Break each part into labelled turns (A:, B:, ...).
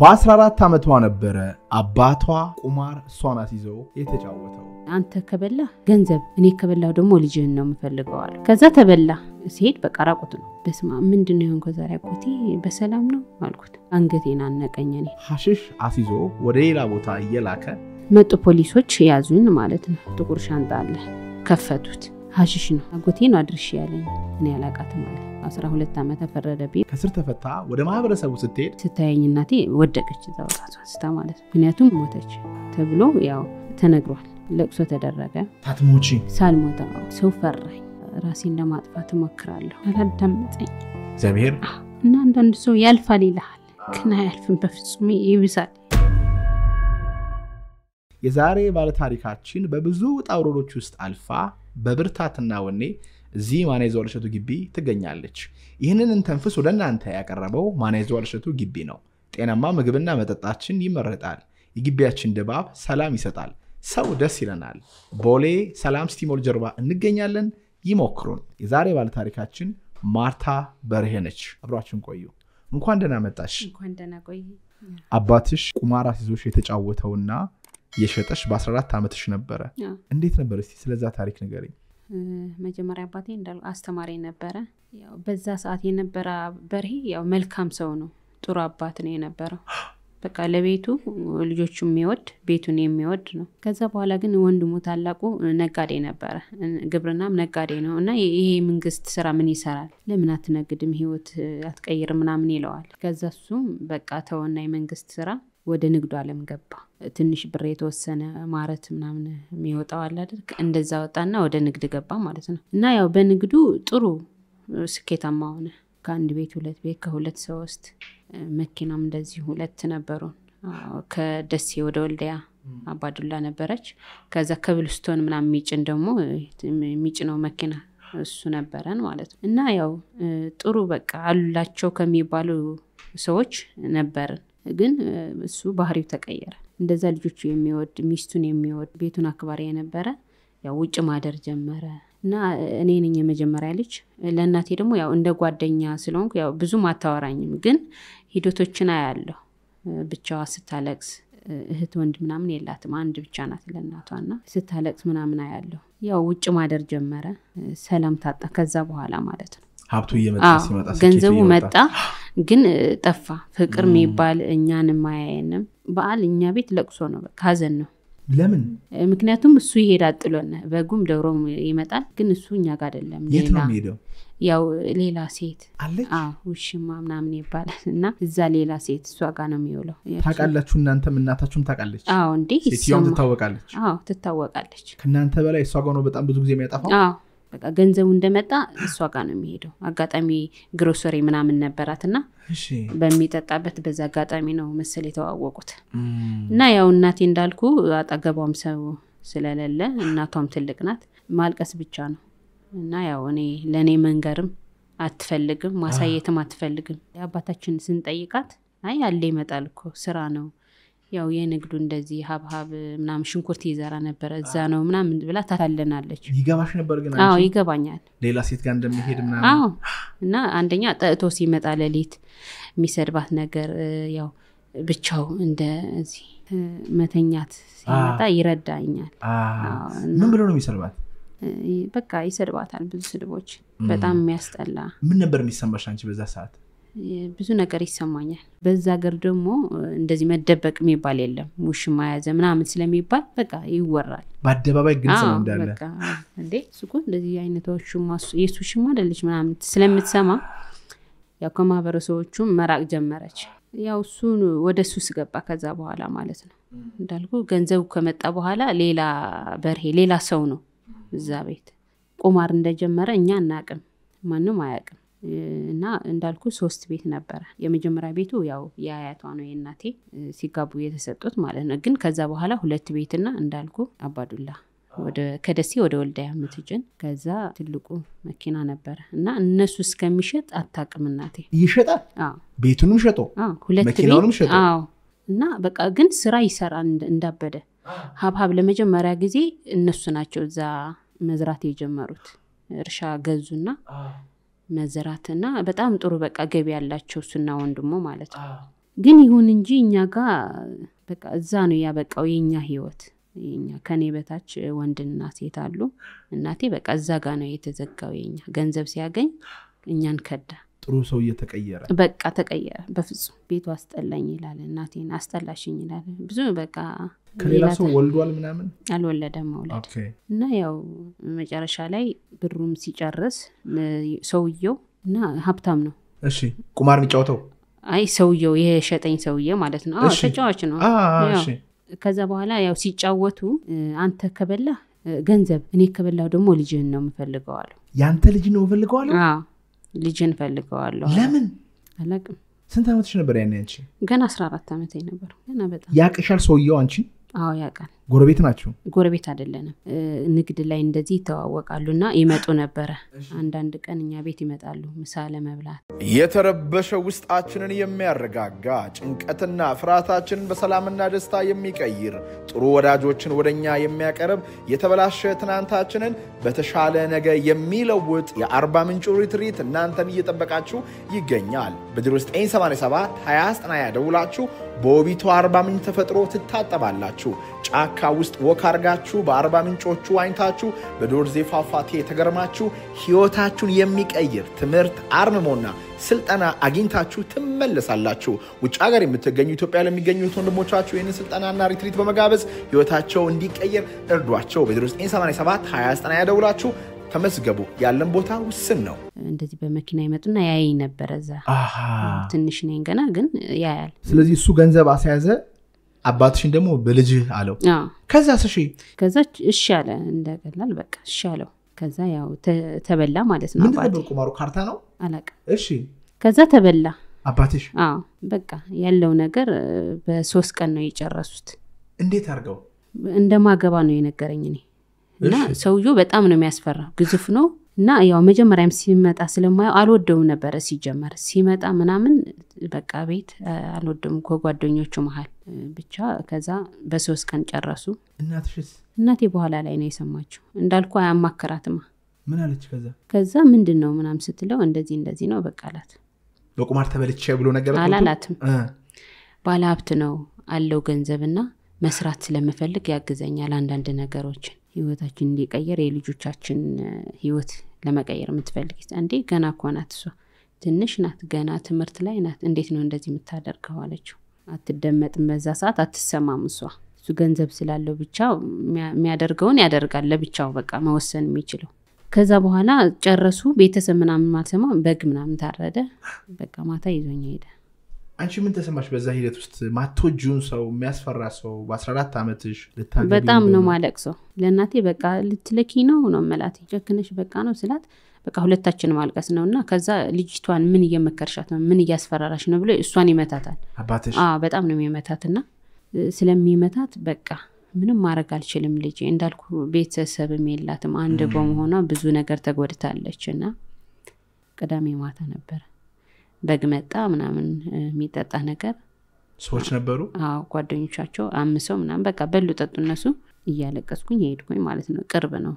A: በ14 ዓመቷ ነበር አባቷ ቁማር እሷን አስይዘው የተጫወተው።
B: አንተ ከበላ ገንዘብ እኔ ከበላው ደግሞ ልጅህን ነው የምፈልገው አለ። ከዛ ተበላ ሲሄድ በቃ ራቁት ነው። በስማ ምንድነው የሆንከው ዛሬ አጎቴ በሰላም ነው አልኩት። አንገቴን አነቀኝ። እኔ
A: ሐሺሽ አስይዞ ወደ ሌላ ቦታ እየላከ
B: መጡ ፖሊሶች ያዙን ማለት ነው። ጥቁር ሻንጣ አለ ከፈቱት። ሐሺሽ ነው አጎቴን አድርሽ ያለኝ እኔ ያላቃተም ማለት 12 ዓመት ተፈረደብኝ።
A: ከስር ተፈታ ወደ ማህበረሰቡ ስትሄድ
B: ስታየኝ እናቴ ወደቀች እዛው ራሷን ስታ ማለት ነው። ምክንያቱም ሞተች ተብሎ ያው ተነግሯል። ለቅሶ ተደረገ።
A: ታትሞቺ
B: ሳልሞታ ሰው ፈራኝ። ራሴን ለማጥፋት ሞክራለሁ። አላዳመጠኝ
A: እግዚአብሔር
B: እና አንዳንድ ሰው ያልፋል ይላል ግን አያልፍም በፍጹም ይብሳል።
A: የዛሬ ባለ ታሪካችን በብዙ ጣውሮዶች ውስጥ አልፋ በብርታትና ወኔ እዚህ ማናይዘው አልሸቱ ግቢ ትገኛለች። ይህንን እንተንፍስ ወደ እናንተ ያቀረበው ማናይዘው አልሸቱ ግቢ ነው። ጤናማ ምግብና መጠጣችን ይመረጣል። የግቢያችን ድባብ ሰላም ይሰጣል። ሰው ደስ ይለናል። ቦሌ ሰላም ስቲሞል ጀርባ እንገኛለን። ይሞክሩን። የዛሬ ባለ ታሪካችን ማርታ በርሄ ነች። አብራችን ቆዩ። እንኳን ደህና መጣሽ።
B: እንኳን ደህና ቆይ።
A: አባትሽ ቁማር አስይዞሽ የተጫወተውና የሸጠሽ በ14 ዓመትሽ ነበር። እንዴት ነበር እስቲ ስለዛ ታሪክ ንገሪኝ።
B: መጀመሪያ አባቴ እንዳል አስተማሪ ነበር። ያው በዛ ሰዓት የነበረ በርሄ ያው መልካም ሰው ነው። ጥሩ አባት ነው የነበረው። በቃ ለቤቱ ልጆቹም የሚወድ ቤቱን የሚወድ ነው። ከዛ በኋላ ግን ወንድሙ ታላቁ ነጋዴ ነበር። ግብርናም ነጋዴ ነው እና ይሄ መንግስት ስራ ምን ይሰራል? ለምን አትነግድም? ህይወት አትቀይርም ምናምን ይለዋል። ከዛ እሱም በቃ ተወና የመንግስት ስራ ወደ ንግዱ ዓለም ገባ። ትንሽ ብር የተወሰነ ማረት ምናምን የሚወጣው አለ አይደል? እንደዛ ወጣና ወደ ንግድ ገባ ማለት ነው። እና ያው በንግዱ ጥሩ ስኬታማ ሆነ። ከአንድ ቤት ሁለት ቤት ከሁለት ሶስት መኪናም እንደዚህ ሁለት ነበሩ። ከደሴ ወደ ወልዲያ አባዱላ ነበረች። ከዛ ከብልስቶን ምናምን ሚጭን ደግሞ ሚጭነው መኪና እሱ ነበረን ማለት ነው። እና ያው ጥሩ በቃ አሉላቸው ከሚባሉ ሰዎች ነበርን። ግን እሱ ባህሪው ተቀየረ። እንደዛ ልጆቹ የሚወድ ሚስቱን የሚወድ ቤቱን አክባሪ የነበረ ያው ውጭ ማደር ጀመረ። እና እኔ ነኝ የመጀመሪያ ልጅ። ለእናቴ ደግሞ ያው እንደ ጓደኛ ስለሆንኩ ያው ብዙ ማታወራኝም ግን ሂደቶችን አያለሁ። ብቻዋ ስታለቅስ እህት ወንድ ምናምን የላትም። አንድ ብቻ ናት ለእናቷና ስታለቅስ ምናምን አያለሁ። ያው ውጭ ማደር ጀመረ። ሰላም ታጣ ከዛ በኋላ ማለት ነው።
A: ሀብቱ እየመጣ ሲመጣ
B: ገንዘቡ መጣ ግን ጠፋ። ፍቅር የሚባል እኛን ማያየንም። በዓል እኛ ቤት ለቅሶ ነው በቃ ሀዘን ነው።
A: ለምን?
B: ምክንያቱም እሱ ይሄዳል ጥሎና በጉም ደውሮም ይመጣል ግን እሱ እኛ ጋር አይደለም።
A: የት ነው የሚሄደው?
B: ያው ሌላ ሴት
A: አለች።
B: ውሽማ ምናምን ይባላል እና እዛ ሌላ ሴት እሷ ጋር ነው የሚውለው።
A: ታውቃላችሁ? እናንተም እናታችሁም ታውቃለች?
B: እንዴ
A: ሴትየውም ትታወቃለች?
B: ትታወቃለች።
A: ከእናንተ በላይ እሷ ጋር ነው በጣም ብዙ ጊዜ የሚያጠፋው?
B: በቃ ገንዘቡ እንደመጣ እሷ ጋር ነው የሚሄደው። አጋጣሚ ግሮሰሪ ምናምን ነበራትና በሚጠጣበት በዛ አጋጣሚ ነው መሰል የተዋወቁት። እና ያው እናቴ እንዳልኩ አጠገቧም ሰው ስለሌለ እናቷም ትልቅ ናት። ማልቀስ ብቻ ነው። እና ያው እኔ ለኔ መንገርም አትፈልግም ማሳየትም አትፈልግም። አባታችን ስንጠይቃት አይ አለ ይመጣል እኮ ስራ ነው። ያው የንግዱ እንደዚህ ሀብሀብ ምናምን ሽንኩርት ይዘራ ነበር እዛ ነው ምናምን ብላ ታታለናለች።
A: ይገባሽ ነበር ግን?
B: ይገባኛል።
A: ሌላ ሴት ጋር እንደሚሄድ ምናምን።
B: እና አንደኛ ጠጥቶ ሲመጣ ሌሊት የሚሰድባት ነገር ያው ብቻው እንደዚህ መተኛት ሲመጣ ይረዳኛል።
A: ምን ብሎ ነው የሚሰድባት?
B: በቃ ይሰድባታል ብዙ ስድቦች። በጣም የሚያስጠላ። ምን
A: ነበር የሚሰማሽ አንቺ በዛ ሰዓት?
B: ብዙ ነገር ይሰማኛል። በዛ ሀገር ደግሞ እንደዚህ መደበቅ የሚባል የለም። ውሽማ ያዘ ምናምን ስለሚባል በቃ ይወራል
A: በአደባባይ ግልጽ ነው እንዳለ።
B: በቃ እንዴ እሱ እንደዚህ አይነቶቹ የሱ ሽማ አይደለች ምናምን ስለምትሰማ ያው ከማህበረሰቦቹ መራቅ ጀመረች። ያው እሱ ወደ ሱስ ገባ ከዛ በኋላ ማለት ነው። እንዳልኩ ገንዘቡ ከመጣ በኋላ ሌላ በርሄ ሌላ ሰው ነው እዛ ቤት ቁማር እንደጀመረ እኛ እናቅም ማንንም አያቅም። እና እንዳልኩ 3 ቤት ነበር። የመጀመሪያ ቤቱ ያው የአያቷ ነው የእናቴ ሲጋቡ የተሰጡት ማለት ነው። ግን ከዛ በኋላ 2 ቤትና እንዳልኩ አባዱላ ወደ ከደሴ ወደ ወልዲያ ምትጅን ከዛ ትልቁ መኪና ነበር። እና እነሱ እስከሚሸጥ አታቅም እናቴ።
A: ይሸጣል? ቤቱንም ሸጦ መኪናውንም ሸጦ።
B: እና በቃ ግን ስራ ይሰራ እንዳበደ። ሀብሀብ ለመጀመሪያ ጊዜ እነሱ ናቸው እዛ መዝራት የጀመሩት። እርሻ ገዙና መዘራትና በጣም ጥሩ በቃ ገቢ ያላቸው እሱና ወንድሙ ማለት ነው። ግን ይሁን እንጂ እኛ ጋር በቃ እዛ ነው ያበቃው የኛ ህይወት የኛ ከኔ በታች ወንድና ሴት አሉ እናቴ በቃ እዛ ጋር ነው የተዘጋው የኛ ገንዘብ ሲያገኝ እኛን ከዳ
A: ጥሩ ሰው እየተቀየረ
B: በቃ ተቀየረ በፍጹም ቤቱ አስጠላኝ ይላል እናቴን አስጠላሽኝ ይላል ብዙ በቃ
A: ከሌላ ሰው ወልዷል ምናምን
B: አልወለደም ወለደ እና ያው መጨረሻ ላይ ብሩም ሲጨርስ ሰውየው እና ሀብታም ነው
A: እሺ ቁማር የሚጫወተው
B: አይ ሰውየው የሸጠኝ ሰውዬ ማለት ነው ተጫዋች ነው
A: እሺ
B: ከዛ በኋላ ያው ሲጫወቱ አንተ ከበላ ገንዘብ እኔ ከበላው ደግሞ ልጅህን ነው የምፈልገዋለሁ
A: ያንተ ልጅ ነው የምፈልገዋለሁ
B: ልጅን ፈልገዋለሁ
A: ለምን
B: አላቅም
A: ስንት አመትሽ ነበር ያኔ አንቺ
B: ገና 14 አመቴ ነበር ገና በጣም
A: ያቅሻል ሰውየው አንቺ
B: አዎ ያቃል
A: ጎረቤት ናቸው
B: ጎረቤት አይደለንም ንግድ ላይ እንደዚህ ተዋወቃሉና ይመጡ ነበር አንዳንድ ቀን እኛ ቤት ይመጣሉ ምሳ ለመብላት
A: የተረበሸ ውስጣችንን የሚያረጋጋ ጭንቀትና ፍርሃታችንን በሰላምና ደስታ የሚቀይር ጥሩ ወዳጆችን ወደኛ የሚያቀርብ የተበላሸ ትናንታችንን በተሻለ ነገ የሚለውጥ የአርባ ምንጭ ሪትሪት እናንተን እየጠበቃችሁ ይገኛል በ0987 2090 ደውላችሁ በውቢቱ አርባ ምንጭ ተፈጥሮ ትታጠባላችሁ ጫካ ውስጥ ወካርጋችሁ በአርባ ምንጮቹ ዋኝታችሁ በዶርዜ ፏፏቴ ተገርማችሁ ህይወታችሁን የሚቀይር ትምህርት አርምሞና ስልጠና አግኝታችሁ ትመለሳላችሁ ውጭ ሀገር የምትገኙ ኢትዮጵያ ለሚገኙ ወንድሞቻችሁ ይህንን ስልጠናና ሪትሪት በመጋበዝ ህይወታቸው እንዲቀየር እርዷቸው በ0987 2090 ያደውላችሁ ተመስገቡ ያለን ቦታ ውስን ነው
B: እንደዚህ በመኪና ይመጡና ያይ ነበር እዛ ትንሽ ነኝ ገና ግን ያያል
A: ስለዚህ እሱ ገንዘብ አስያዘ አባትሽን ደግሞ በልጅ አለው ከዛስ እሺ
B: ከዛ እሺ አለ እንደቀላል በቃ እሺ አለው ከዛ ያው ተበላ ማለት ነው
A: ምን ነበር ቁማሩ ካርታ ነው
B: አላቀ
A: እሺ
B: ከዛ ተበላ
A: አባትሽ
B: በቃ ያለው ነገር በ3 ቀን ነው የጨረሱት
A: እንዴት አርገው
B: እንደማገባ ነው የነገረኝ እኔ እና ሰውየው በጣም ነው የሚያስፈራ ግዙፍ ነው እና ያው መጀመሪያም ሲመጣ ስለማየው አልወደውም ነበር ሲጀመር ሲመጣ ምናምን በቃ ቤት አልወደውም ከጓደኞቹ መሃል ብቻ ከዛ በ3 ቀን ጨረሱ
A: እናትሽስ
B: እናቴ በኋላ ላይ ነው የሰማችው እንዳልኩ አያማከራትማ
A: ምን አለች
B: ከዛ ምንድነው ምናምን ስትለው እንደዚህ ነው በቃ አላት
A: በቁማር ተበልቼ ብሎ ነገር
B: አላላትም ባለ ሀብት ነው አለው ገንዘብና መስራት ስለምፈልግ ያግዘኛል አንዳንድ ነገሮችን ህይወታችን እንዲቀየር የልጆቻችን ህይወት ለመቀየር የምትፈልግ አንዴ ገና ኮናት እሷ ትንሽ ናት ገና ትምህርት ላይ ናት እንዴት ነው እንደዚህ የምታደርገው አለችው አትደመጥም በዛ ሰዓት አትሰማም እሱ ገንዘብ ስላለው ብቻ የሚያደርገውን ያደርጋል ለብቻው በቃ መወሰን የሚችለው ከዛ በኋላ ጨረሱ ቤተሰብ ምናምን ማልሰማ በግ ምናምን ታረደ በቃ ማታ ይዞኝ ሄደ
A: አንቺ ምን ተሰማሽ በዛ ሂደት ውስጥ ማቶጁን ሰው የሚያስፈራ ሰው በ14 አመትሽ
B: ልታገቢ በጣም ነው ማለቅሰው ለእናቴ በቃ ልትለኪ ነው መላት ጀክነሽ በቃ ነው ስላት በቃ ሁለታችን ማልቀስ ነውና ከዛ ልጅቷን ምን እየመከርሻት ነው ምን እያስፈራራሽ ነው ብሎ እሷን ይመታታል
A: አባትሽ
B: በጣም ነው የሚመታትና ስለሚመታት በቃ ምንም ማድረግ አልችልም ልጅ እንዳልኩ ቤተሰብም የላትም አንድ በመሆኗ ብዙ ነገር ተጎድታለችና ቅዳሜ ማታ ነበር በግመጣ ምናምን የሚጠጣ ነገር
A: ሰዎች ነበሩ
B: ጓደኞቻቸው አምሰው ምናምን በቃ በሉ ጠጡ እነሱ እያለቀስኩኝ ሄድኩኝ ማለት ነው ቅርብ ነው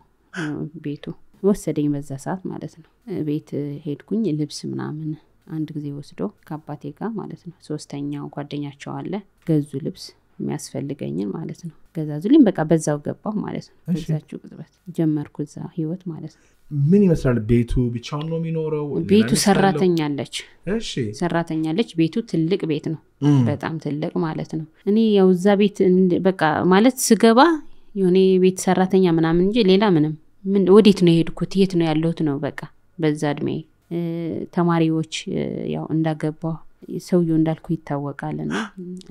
B: ቤቱ ወሰደኝ በዛ ሰዓት ማለት ነው ቤት ሄድኩኝ ልብስ ምናምን አንድ ጊዜ ወስዶ ከአባቴ ጋር ማለት ነው ሶስተኛው ጓደኛቸው አለ ገዙ ልብስ የሚያስፈልገኝን ማለት ነው ገዛዙልኝ በቃ በዛው ገባው ማለት ነው በዛችሁ ቅጥበት ጀመርኩ እዛ ህይወት ማለት ነው
A: ምን ይመስላል ቤቱ ብቻውን ነው የሚኖረው
B: ቤቱ ሰራተኛ አለች
A: እሺ
B: ሰራተኛ አለች ቤቱ ትልቅ ቤት ነው በጣም ትልቅ ማለት ነው እኔ ያው እዛ ቤት በቃ ማለት ስገባ የሆነ ቤት ሰራተኛ ምናምን እንጂ ሌላ ምንም ምን ወዴት ነው የሄድኩት የት ነው ያለሁት ነው በቃ በዛ እድሜ ተማሪዎች ያው እንዳገባው ሰውየው እንዳልኩ ይታወቃልና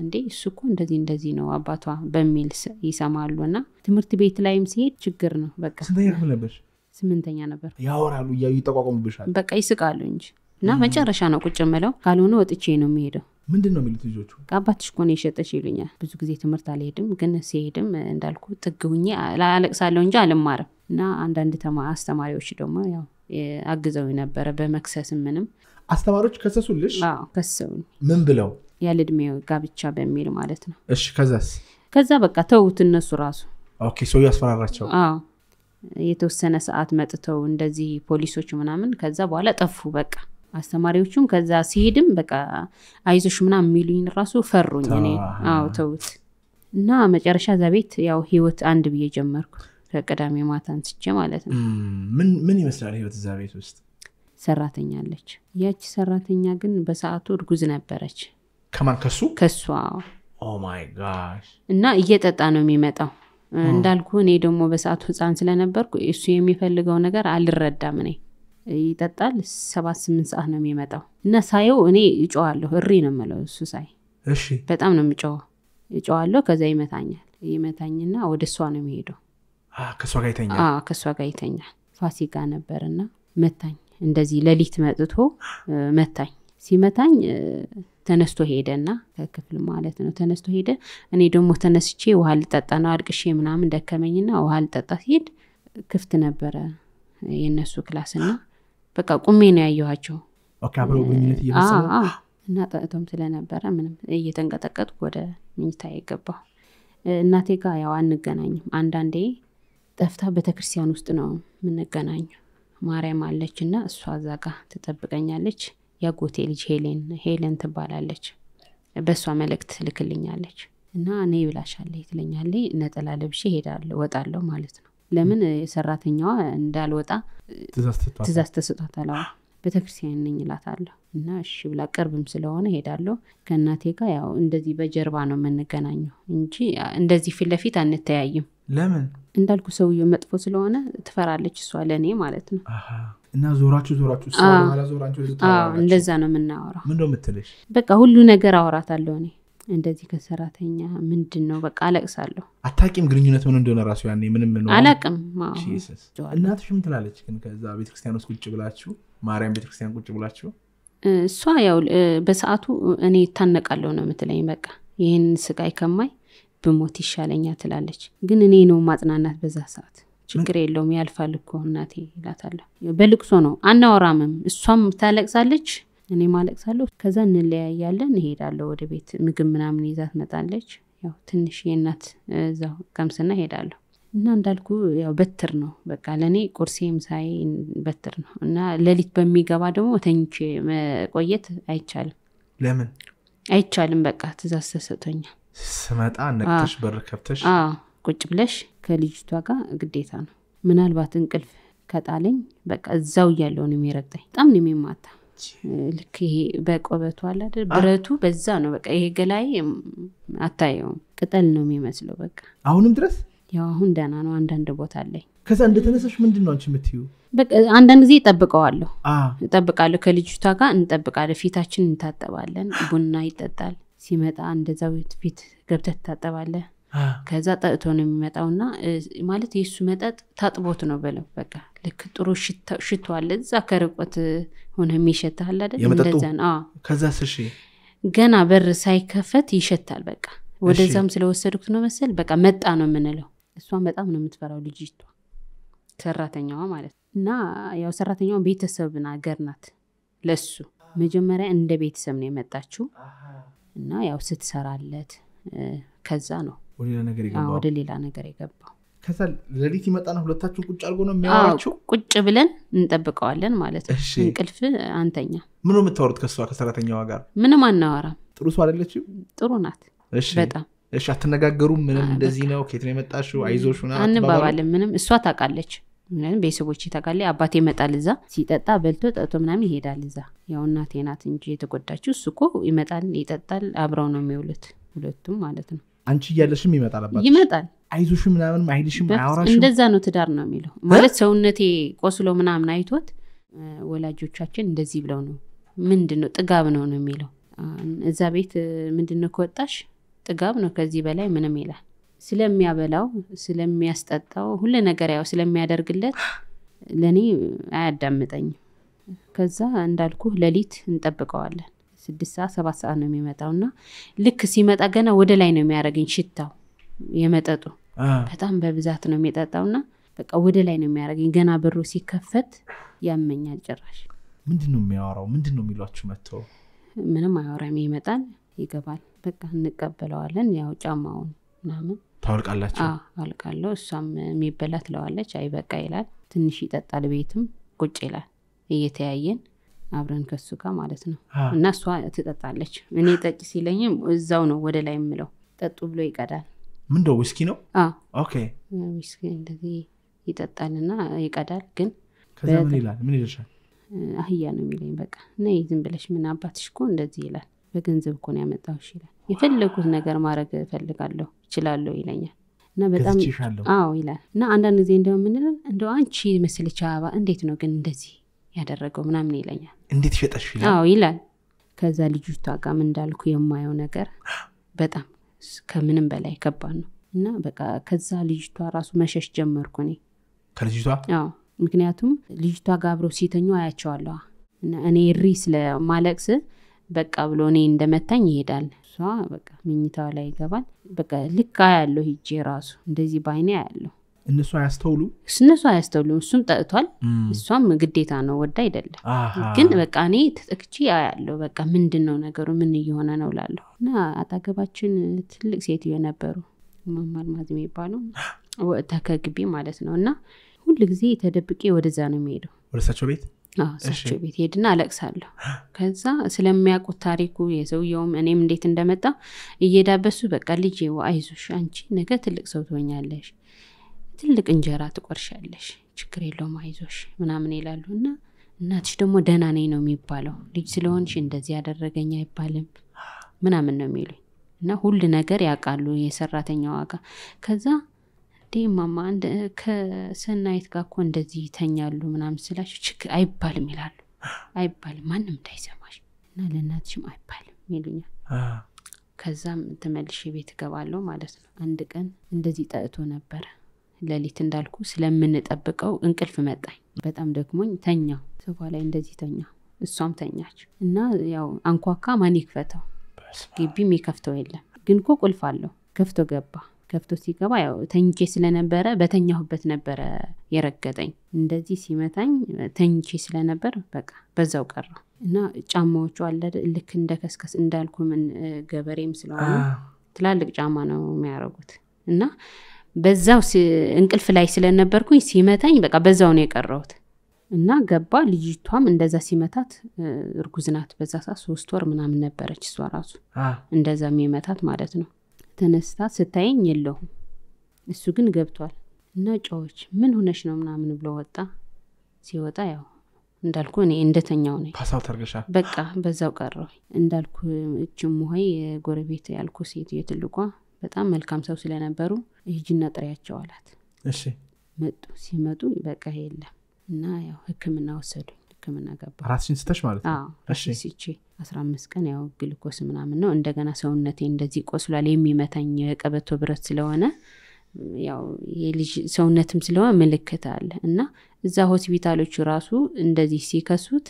B: እንዴ እሱ እኮ እንደዚህ ነው አባቷ በሚል ይሰማሉና ትምህርት ቤት ላይም ሲሄድ ችግር ነው በቃ ስምንተኛ ነበር
A: ያወራሉ ይጠቋቋሙብሻል
B: በቃ ይስቃሉ እንጂ እና መጨረሻ ነው ቁጭ መለው ካልሆነ ወጥቼ ነው የሚሄደው
A: ምንድነው የሚሉት ልጆቹ
B: አባትሽ እኮ ነው የሸጠሽ ይሉኛል ብዙ ጊዜ ትምህርት አልሄድም ግን ሲሄድም እንዳልኩ ጥግውኝ አለቅሳለሁ እንጂ አልማርም እና አንዳንድ አስተማሪዎች ደግሞ ያው አግዘው ነበር በመክሰስ ምንም
A: አስተማሪዎች ከሰሱልሽ
B: ከሰሱኝ
A: ምን ብለው
B: ያለድሜው ጋብቻ በሚል ማለት ነው
A: እሺ ከዛ
B: በቃ ተውት እነሱ ራሱ
A: ኦኬ ሰው ያስፈራራቸው
B: የተወሰነ ሰዓት መጥተው እንደዚህ ፖሊሶች ምናምን ከዛ በኋላ ጠፉ በቃ አስተማሪዎቹም ከዛ ሲሄድም በቃ አይዞሽ ምናምን የሚሉኝ ራሱ ፈሩኝ እኔ ተውት እና መጨረሻ እዛ ቤት ያው ህይወት አንድ ብዬ ጀመርኩ ከቅዳሜ ማታ አንስቼ ማለት ነው
A: ምን ይመስላል ህይወት እዛ ቤት ውስጥ
B: ሰራተኛ አለች ያቺ ሰራተኛ ግን በሰዓቱ እርጉዝ ነበረች
A: ከማን ከሷ ኦ ማይ ጋሽ እና
B: እየጠጣ ነው የሚመጣው እንዳልኩ እኔ ደግሞ በሰዓቱ ህፃን ስለነበርኩ እሱ የሚፈልገው ነገር አልረዳም እኔ ይጠጣል 7-8 ሰዓት ነው የሚመጣው እና ሳየው እኔ እጮዋለሁ እሪ ነው የምለው እሱ ሳይ
A: እሺ በጣም ነው
B: እጮዋለሁ ከዛ ይመታኝና ወደ እሷ ነው የሚሄደው ከሷ ጋር ይተኛል ፋሲካ ነበርና መታኝ እንደዚህ ለሊት መጥቶ መታኝ ሲመታኝ ተነስቶ ሄደና ከክፍል ማለት ነው ተነስቶ ሄደ እኔ ደግሞ ተነስቼ ውሃ ልጠጣ ነው አልቅሼ ምናምን ደከመኝና ውሃ ልጠጣ ሲሄድ ክፍት ነበረ የነሱ ክላስና በቃ ቁሜ ነው ያየኋቸው
A: ኦኬ አብረው ግንኙነት እየፈጸሙ
B: እና ጠጥቶም ስለነበረ ምንም እየተንቀጠቀጥኩ ወደ መኝታ የገባው እናቴ ጋር ያው አንገናኝም አንዳንዴ ጠፍታ ቤተክርስቲያን ውስጥ ነው የምንገናኘው ማርያም አለችና እሷ እዛ ጋር ትጠብቀኛለች ያጎቴ ልጅ ሄለን ትባላለች በሷ መልእክት ልክልኛለች እና እኔ ብላሻለች ትለኛለች ነጠላ ለብሼ ሄዳለሁ ወጣለሁ ማለት ነው ለምን ሰራተኛዋ እንዳልወጣ ትእዛዝ ተሰጥቷታል ቤተክርስቲያን ነኝ እላታለሁ እና እሺ ብላ ቅርብም ስለሆነ ሄዳለሁ ከእናቴ ጋር ያው እንደዚህ በጀርባ ነው የምንገናኘው እንጂ እንደዚህ ፊት ለፊት አንተያይም
A: ለምን
B: እንዳልኩ ሰውየው መጥፎ ስለሆነ ትፈራለች እሷ ለኔ ማለት ነው
A: እና ዞራችሁ ኋላ ዞራችሁ
B: እንደዛ ነው የምናወራው
A: ምን ነው የምትልሽ
B: በቃ ሁሉ ነገር አወራታለሁ እኔ እንደዚህ ከሰራተኛ ምንድነው በቃ አለቅሳለሁ
A: አታቂም ግንኙነት ምን እንደሆነ ራሱ ያኔ ምንም ነው
B: አላቅም
A: እናትሽ ምን ትላለች ግን ከዛ ቤተክርስቲያን ውስጥ ቁጭ ብላችሁ ማርያም ቤተክርስቲያን ቁጭ ብላችሁ
B: እሷ ያው በሰዓቱ እኔ ታነቃለሁ ነው የምትለኝ በቃ ይሄን ስቃይ ከማይ በሞት ይሻለኛ ትላለች ግን እኔ ነው ማጽናናት በዛ ሰዓት ችግር የለውም ያልፋል እኮ እናቴ ይላታለሁ በልቅሶ ነው አናወራምም እሷም ታለቅሳለች እኔ ማለቅሳለሁ ከዛ እንለያያለን እሄዳለሁ ወደ ቤት ምግብ ምናምን ይዛት መጣለች ያው ትንሽ የእናት እዛው ቀምስና ሄዳለሁ እና እንዳልኩ ያው በትር ነው በቃ ለኔ ቁርሴም ሳይ በትር ነው እና ለሊት በሚገባ ደግሞ ተኝቼ መቆየት አይቻልም
A: ለምን
B: አይቻልም በቃ ትእዛዝ ተሰጥቶኛል
A: ስመጣ ነቅተሽ በር ከፍተሽ
B: ቁጭ ብለሽ ከልጅቷ ጋር ግዴታ ነው ምናልባት እንቅልፍ ከጣለኝ በቃ እዛው ያለው ነው የሚረግጠኝ በጣም ነው የሚማታ ልክ ይሄ በቆበቱ አለ አይደል ብረቱ በዛ ነው በቃ ይሄ ገላይ አታየው ቅጠል ነው የሚመስለው በቃ
A: አሁንም ድረስ
B: ያው አሁን ደህና ነው አንዳንድ ቦታ አለኝ
A: ከዛ እንደተነሰሽ ምንድነው አንቺ የምትዩ
B: በቃ አንዳንድ ጊዜ እጠብቃለሁ ከልጅቷ ጋር እንጠብቃለን ፊታችን እንታጠባለን ቡና ይጠጣል ሲመጣ እንደዛው ፊት ገብተህ ታጠባለህ ከዛ ጠጥቶ ነው የሚመጣውና ማለት የሱ መጠጥ ታጥቦት ነው በለው በቃ ልክ ጥሩ ሽቶ አለ እዛ ከርቆት ሆነ የሚሸታል አይደል እንደዛ ነው
A: ከዛ እሺ
B: ገና በር ሳይከፈት ይሸታል በቃ ወደዛም ስለወሰዱት ነው መሰል በቃ መጣ ነው የምንለው እሷን በጣም ነው የምትፈራው ልጅቷ ሰራተኛዋ ማለት እና ያው ሰራተኛዋ ቤተሰብ ነገር ናት ለሱ መጀመሪያ እንደ ቤተሰብ ነው የመጣችው እና ያው ስትሰራለት ከዛ ነው ወደ ሌላ ነገር የገባው
A: ከዛ ለሊት ይመጣና ሁለታችሁ ቁጭ አድርጎ ነው የሚያወራችሁ
B: ቁጭ ብለን እንጠብቀዋለን ማለት ነው እንቅልፍ አንተኛ
A: ምን ነው የምታወሩት ከሰራተኛዋ ጋር
B: ምንም አናወራም
A: ጥሩ ሰው አይደለችም
B: ጥሩ ናት በጣም
A: እሺ አትነጋገሩም ምንም እንደዚህ ነው ከየት ነው የመጣሽው አይዞሽ እና
B: አንባባልም ምንም እሷ ታውቃለች ምንም ቤተሰቦቼ ታውቃለች አባቴ ይመጣል እዛ ሲጠጣ በልቶ ጠጥቶ ምናምን ይሄዳል እዛ ያው እናቴ ናት እንጂ የተጎዳችው እሱ እኮ ይመጣል ይጠጣል አብረው ነው የሚውሉት ሁለቱም ማለት ነው
A: አንቺ እያለሽም ይመጣል አይዞሽ ምናምን አይልሽም አያወራሽም
B: እንደዛ ነው ትዳር ነው የሚለው ማለት ሰውነቴ ቆስሎ ምናምን አይቶት ወላጆቻችን እንደዚህ ብለው ነው ምንድነው ጥጋብ ነው የሚለው እዛ ቤት ምንድነው ከወጣሽ ጥጋብ ነው ከዚህ በላይ ምንም ይላል ስለሚያበላው ስለሚያስጠጣው ሁሉ ነገር ያው ስለሚያደርግለት ለኔ አያዳምጠኝ ከዛ እንዳልኩ ለሊት እንጠብቀዋለን 6 ሰዓት 7 ሰዓት ነው የሚመጣውና ልክ ሲመጣ ገና ወደ ላይ ነው የሚያረጋኝ ሽታው የመጠጡ በጣም በብዛት ነው የሚጠጣውና በቃ ወደ ላይ ነው የሚያረጋኝ ገና በሩ ሲከፈት ያመኛል ጭራሽ
A: ምንድነው የሚያወራው ምንድነው የሚሏችሁ መተው
B: ምንም አያወራም ይመጣል ይገባል በቃ እንቀበለዋለን ያው ጫማውን ምናምን
A: ታውልቃላችሁ
B: አልቃለሁ እሷም የሚበላት ለዋለች አይ በቃ ይላል ትንሽ ይጠጣል ቤትም ቁጭ ይላል እየተያየን አብረን ከሱ ጋር ማለት ነው እና እሷ ትጠጣለች እኔ ጠጪ ሲለኝም እዛው ነው ወደ ላይ የምለው ጠጡ ብሎ ይቀዳል
A: ምንድነው ዊስኪ ነው ኦኬ
B: ዊስኪ እንደዚህ ይጠጣልና ይቀዳል ግን
A: ከዛ ምን ይልሻል
B: አህያ ነው የሚለኝ በቃ ነይ ዝም ብለሽ ምን አባትሽ እኮ እንደዚህ ይላል በገንዘብ እኮ ነው ያመጣውሽ ይላል የፈለኩት ነገር ማድረግ እፈልጋለሁ እችላለሁ ይለኛል እና በጣም ይላል እና አንዳንድ ጊዜ እንደው አንቺ መስልቻ አባ እንዴት ነው ግን እንደዚህ ያደረገው ምናምን ይለኛል
A: እንዴት ይፈጠሽ ይላል
B: ይላል ከዛ ልጅቷ ጋር እንዳልኩ የማየው ነገር በጣም ከምንም በላይ ከባድ ነው እና በቃ ከዛ ልጅቷ ራሱ መሸሽ ጀመርኩ እኔ
A: ከልጅቷ
B: ምክንያቱም ልጅቷ ጋር አብረው ሲተኙ አያቸዋለሁ እና እኔ ሪስ ለማለቅስ በቃ ብሎ እኔ እንደመታኝ ይሄዳል እሷ በቃ ምኝታው ላይ ይገባል በቃ ልክ ያለው ሂጄ ራሱ እንደዚህ ባይኔ ያለው
A: እነሱ
B: አያስተውሉ እሱም ጠጥቷል እሷም ግዴታ ነው ወዳ አይደለም ግን በቃ እኔ ተጠክቺ ያለው በቃ ምንድነው ነገሩ ምን እየሆነ ነው ላለው እና አጣገባችን ትልቅ ሴትዮ ነበሩ ማማል ማዝም ይባላል ወጣከግቢ ማለት ነውና ሁሉ ጊዜ ተደብቄ ወደዛ ነው የሚሄደው
A: ወደሳቸው ቤት
B: እሳቸው ቤት ሄድና አለቅሳለሁ ከዛ ስለሚያውቁት ታሪኩ የሰውየውም እኔም እንዴት እንደመጣ እየዳበሱ በቃ ልጄ አይዞሽ አንቺ ነገ ትልቅ ሰው ትሆኛለሽ ትልቅ እንጀራ ትቆርሻለሽ ችግር የለውም አይዞሽ ምናምን ይላሉና እናትሽ ደግሞ ደህና ነኝ ነው የሚባለው ልጅ ስለሆንሽ እንደዚህ ያደረገኛ አይባልም ምናምን ነው የሚሉኝ እና ሁሉ ነገር ያውቃሉ የሰራተኛው ዋጋ ከዛ ማማ ከሰናይት ጋር እኮ እንደዚህ ይተኛሉ ምናምን ስላችሁ ችግር አይባልም ይላሉ አይባልም ማንም እንዳይሰማሽ እና ለእናትሽም አይባልም ይሉኛል ከዛም ተመልሼ ቤት ገባለሁ ማለት ነው አንድ ቀን እንደዚህ ጠጥቶ ነበር ለሊት እንዳልኩ ስለምንጠብቀው እንቅልፍ መጣኝ በጣም ደክሞኝ ተኛው ሶፋ ላይ እንደዚህ ተኛው እሷም ተኛች እና ያው አንኳካ ማን ይክፈተው ግቢም ይከፍተው የለም ግን እኮ ቁልፍ አለው ከፍቶ ገባ ከፍቶ ሲገባ ያው ተኝቼ ስለነበረ በተኛሁበት ነበር የረገጠኝ እንደዚህ ሲመታኝ ተኝቼ ስለነበር በቃ በዛው ቀረው እና ጫማዎቹ አለ ልክ እንደከስከስ እንዳልኩ ምን ገበሬም ስለሆነ ትላልቅ ጫማ ነው የሚያረጉት እና በዛው እንቅልፍ ላይ ስለነበርኩኝ ሲመታኝ በቃ በዛው ነው የቀረውት እና ገባ ልጅቷም እንደዛ ሲመታት እርጉዝ ናት በዛ ሰዓት 3 ወር ምናምን ነበረች እሷ ራሱ እንደዛ የሚመታት ማለት ነው ተነስታ ስታየኝ የለውም እሱ ግን ገብቷል እና ጮች ምን ሆነሽ ነው ምናምን ብሎ ወጣ ሲወጣ ያው እንዳልኩ እኔ እንደተኛው ነኝ
A: ፓሳው ተርገሻ
B: በቃ በዛው ቀረው እንዳልኩ እቺም ሆይ ጎረቤት ያልኩ ሴት የትልቋ በጣም መልካም ሰው ስለነበሩ እጅና ጥሪያቸው አላት
A: እሺ
B: መጡ ሲመጡ በቃ የለም እና ያው ህክምና ወሰዱ ህክምና ገባ
A: ራስሽን ስተሽ ማለት ነው
B: እሺ ሲቺ 15 ቀን ያው ግሉኮስ ምናምን ነው እንደገና ሰውነቴ እንደዚህ ቆስሏል የሚመታኝ የቀበቶ ብረት ስለሆነ ያው የልጅ ሰውነትም ስለሆነ ምልክት አለ እና እዛ ሆስፒታሎቹ ራሱ እንደዚህ ሲከሱት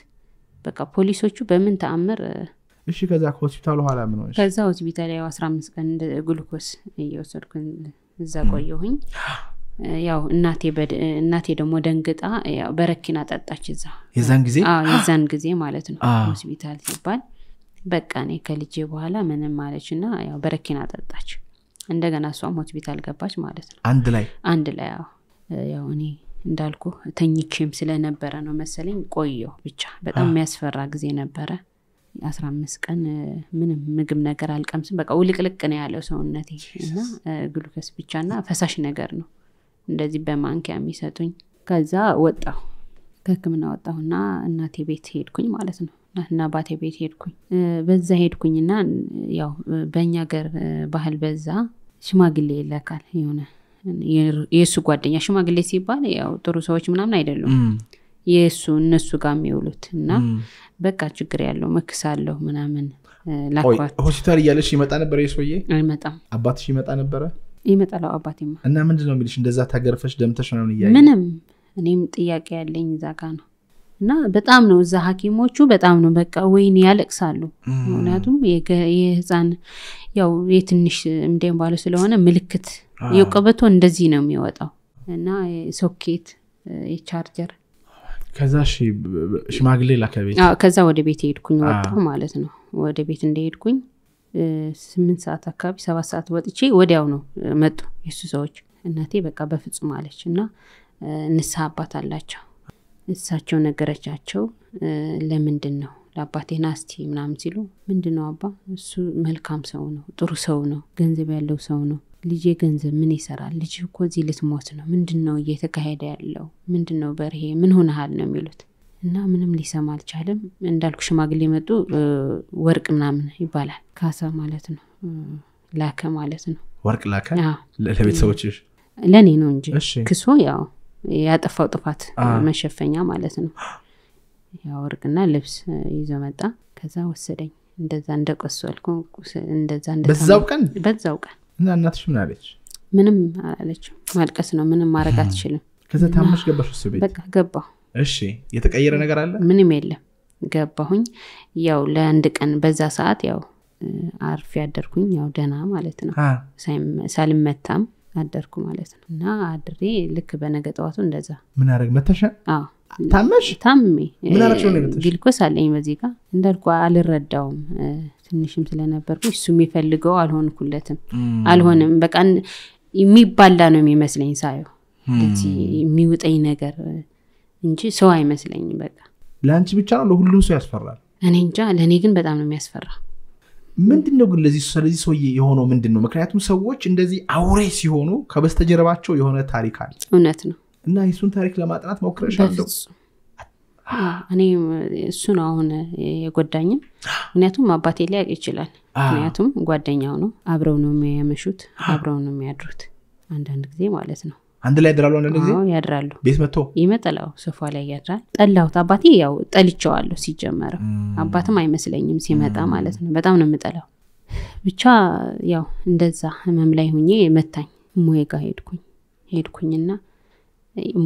B: በቃ ፖሊሶቹ በምን ተአምር
A: እሺ ከዛ ሆስፒታሉ ኋላ ምን ሆነሽ
B: ከዛ ሆስፒታል ያው 15 ቀን ግሉኮስ እየወሰድኩኝ እዛ ቆየሁኝ ያው እናቴ ደግሞ ደንግጣ ያው በረኪና ጠጣች እዛ የዛን ጊዜ ማለት ነው ሆስፒታል ሲባል በቃ እኔ ከልጄ በኋላ ምንም ማለችና ያው በረኪና ጠጣች እንደገና እሷም ሆስፒታል ገባች ማለት ነው አንድ ላይ ያው እኔ እንዳልኩ ተኝቼም ስለነበረ ነው መሰለኝ ቆየሁ ብቻ በጣም የሚያስፈራ ጊዜ ነበረ 15 ቀን ምንም ምግብ ነገር አልቀምስም በቃ ውልቅልቅ ነው ያለው ሰውነቴ እና ግሉኮስ ብቻና ፈሳሽ ነገር ነው እንደዚህ በማንኪያ የሚሰጡኝ ከዛ ወጣሁ ከህክምና ወጣሁና እናቴ ቤት ሄድኩኝ ማለት ነው እና አባቴ ቤት ሄድኩኝ በዛ ሄድኩኝና ያው በእኛ ሀገር ባህል በዛ ሽማግሌ ይላካል የሆነ የሱ ጓደኛ ሽማግሌ ሲባል ያው ጥሩ ሰዎች ምናምን አይደሉም እነሱ ጋር የሚውሉት እና በቃ ችግር ያለው መክሳለሁ ምናምን ላኳት
A: ሆስፒታል እያለሽ ይመጣ ነበር የሶዬ
B: አይመጣም
A: አባትሽ ይመጣ ነበር
B: ይመጣለው አባቴማ
A: እና ምንድነው የሚልሽ እንደዛ ታገርፈሽ ደምተሽ ነው ያያይ
B: ምንም እኔም ጥያቄ ያለኝ ዛጋ ነው እና በጣም ነው እዛ ሐኪሞቹ በጣም ነው በቃ ወይኔ ያለቅሳሉ ምክንያቱም የህፃን ያው የትንሽ እንደም ባለ ስለሆነ ምልክት የቀበቶ እንደዚህ ነው የሚወጣው እና ሶኬት የቻርጀር
A: ከዛ ሽማግሌ ላከቤት
B: ከዛ ወደ ቤት ሄድኩኝ ወጣሁ ማለት ነው ወደ ቤት እንደሄድኩኝ 8 ሰዓት አካባቢ 7 ሰዓት ወጥቼ ወዲያው ነው መጡ የሱ ሰዎች እናቴ በቃ በፍጹም አለችና ንስሐ አባት አላቸው እሳቸው ነገረቻቸው ለምንድን ነው ለአባቴ ናስቲ ምናምን ሲሉ ምንድነው አባ እሱ መልካም ሰው ነው ጥሩ ሰው ነው ገንዘብ ያለው ሰው ነው ልጄ ገንዘብ ምን ይሰራል ልጅ እኮ እዚህ ልትሞት ነው ምንድነው እየተካሄደ ያለው ምንድነው በርሄ ምን ሆነሃል ነው የሚሉት እና ምንም ሊሰማ አልቻለም እንዳልኩ ሽማግሌ መጡ ወርቅ ምናምን ይባላል ካሳ ማለት ነው ላከ ማለት ነው
A: ወርቅ ላከ ለቤተሰቦችሽ
B: ለኔ ነው እንጂ ክሶ ያው ያጠፋው ጥፋት መሸፈኛ ማለት ነው ያው ወርቅና ልብስ ይዞ መጣ ከዛ ወሰደኝ እንደዛ እንደቆሰልኩ እንደዛ
A: በዛው ቀን እና እናትሽ ምን አለች
B: ምንም አለች ማልቀስ ነው ምንም ማረግ አትችልም
A: ከዛ ታመሽ ገባሽ እሱ ቤት
B: በቃ ገባሁ
A: እሺ የተቀየረ ነገር አለ
B: ምንም የለም ገባሁኝ ያው ለአንድ ቀን በዛ ሰዓት ያው አርፍ ያደርኩኝ ያው ደና ማለት ነው ሳልመታም አደርኩ ማለት ነው እና አድሬ ልክ በነገጣዋቱ እንደዛ
A: ምን አረግ መተሻ
B: አዎ
A: ታመሽ
B: ታምሜ
A: ምን አረግሽው ነው የመተሽ
B: ግልኮስ አለኝ በዚህ ጋር እንዳልኩ አልረዳውም ትንሽም ስለነበርኩ እሱ የሚፈልገው አልሆንኩለትም አልሆንም በቃ የሚባላ ነው የሚመስለኝ ሳየው እንደዚህ የሚውጠኝ ነገር እንጂ ሰው አይመስለኝም በቃ
A: ላንቺ ብቻ ነው ለሁሉም ሰው ያስፈራል
B: እኔ እንጃ ለኔ ግን በጣም ነው የሚያስፈራ
A: ምንድነው ግን ለዚህ ሰው የሆነው ምንድነው ምክንያቱም ሰዎች እንደዚህ አውሬ ሲሆኑ ከበስተጀርባቸው የሆነ ታሪክ አለ
B: እውነት ነው
A: እና እሱን ታሪክ ለማጥናት ሞክረሻለሁ
B: እኔ እሱ ነው አሁን የጎዳኝም ምክንያቱም አባቴ ሊያውቅ ይችላል ምክንያቱም ጓደኛው ነው አብረው ነው የሚያመሹት አብረው ነው የሚያድሩት አንዳንድ ጊዜ ማለት ነው
A: አንድ ላይ ያድራሉ አንዳንድ ጊዜ
B: ያድራሉ
A: ቤት መጥቶ
B: ይመጣላው ሶፋ ላይ ያድራል ጠላሁት አባቴ ያው ጠልቼዋለሁ ሲጀመር አባትም አይመስለኝም ሲመጣ ማለት ነው በጣም ነው የምጠላው ብቻ ያው እንደዛ ህመም ላይ ሆኜ መታኝ ሞይ ጋር ሄድኩኝና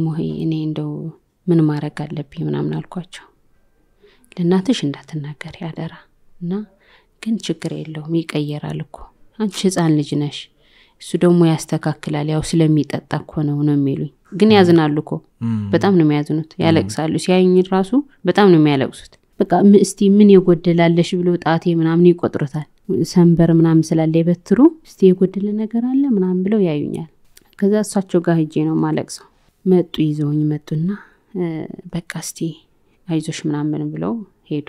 B: ሞይ እኔ እንደው ምን ማረግ አለብኝ ምናምን አልኳቸው ለናትሽ እንዳትናገር ያደራ እና ግን ችግር የለውም ይቀየራል እኮ አንቺ ህፃን ልጅ ነሽ እሱ ደግሞ ያስተካክላል ያው ስለሚጠጣ እኮ ነው የሚሉኝ ግን ያዝናሉ እኮ በጣም ነው የሚያዝኑት ያለቅሳሉ ሲያዩኝ ራሱ በጣም ነው የሚያለቅሱት በቃ እስቲ ምን ይጎደላለሽ ብሎ ጣቴ ምናምን ይቆጥሩታል ሰንበር ምናምን ስላለ ይበትሩ እስቲ የጎደለ ነገር አለ ምናምን ብለው ያዩኛል ከዛ እሳቸው ጋር ሄጄ ነው ማለቅሰው መጡ ይዘውኝ መጡና በቃ እስቲ አይዞሽ ምናምን ብለው ሄዱ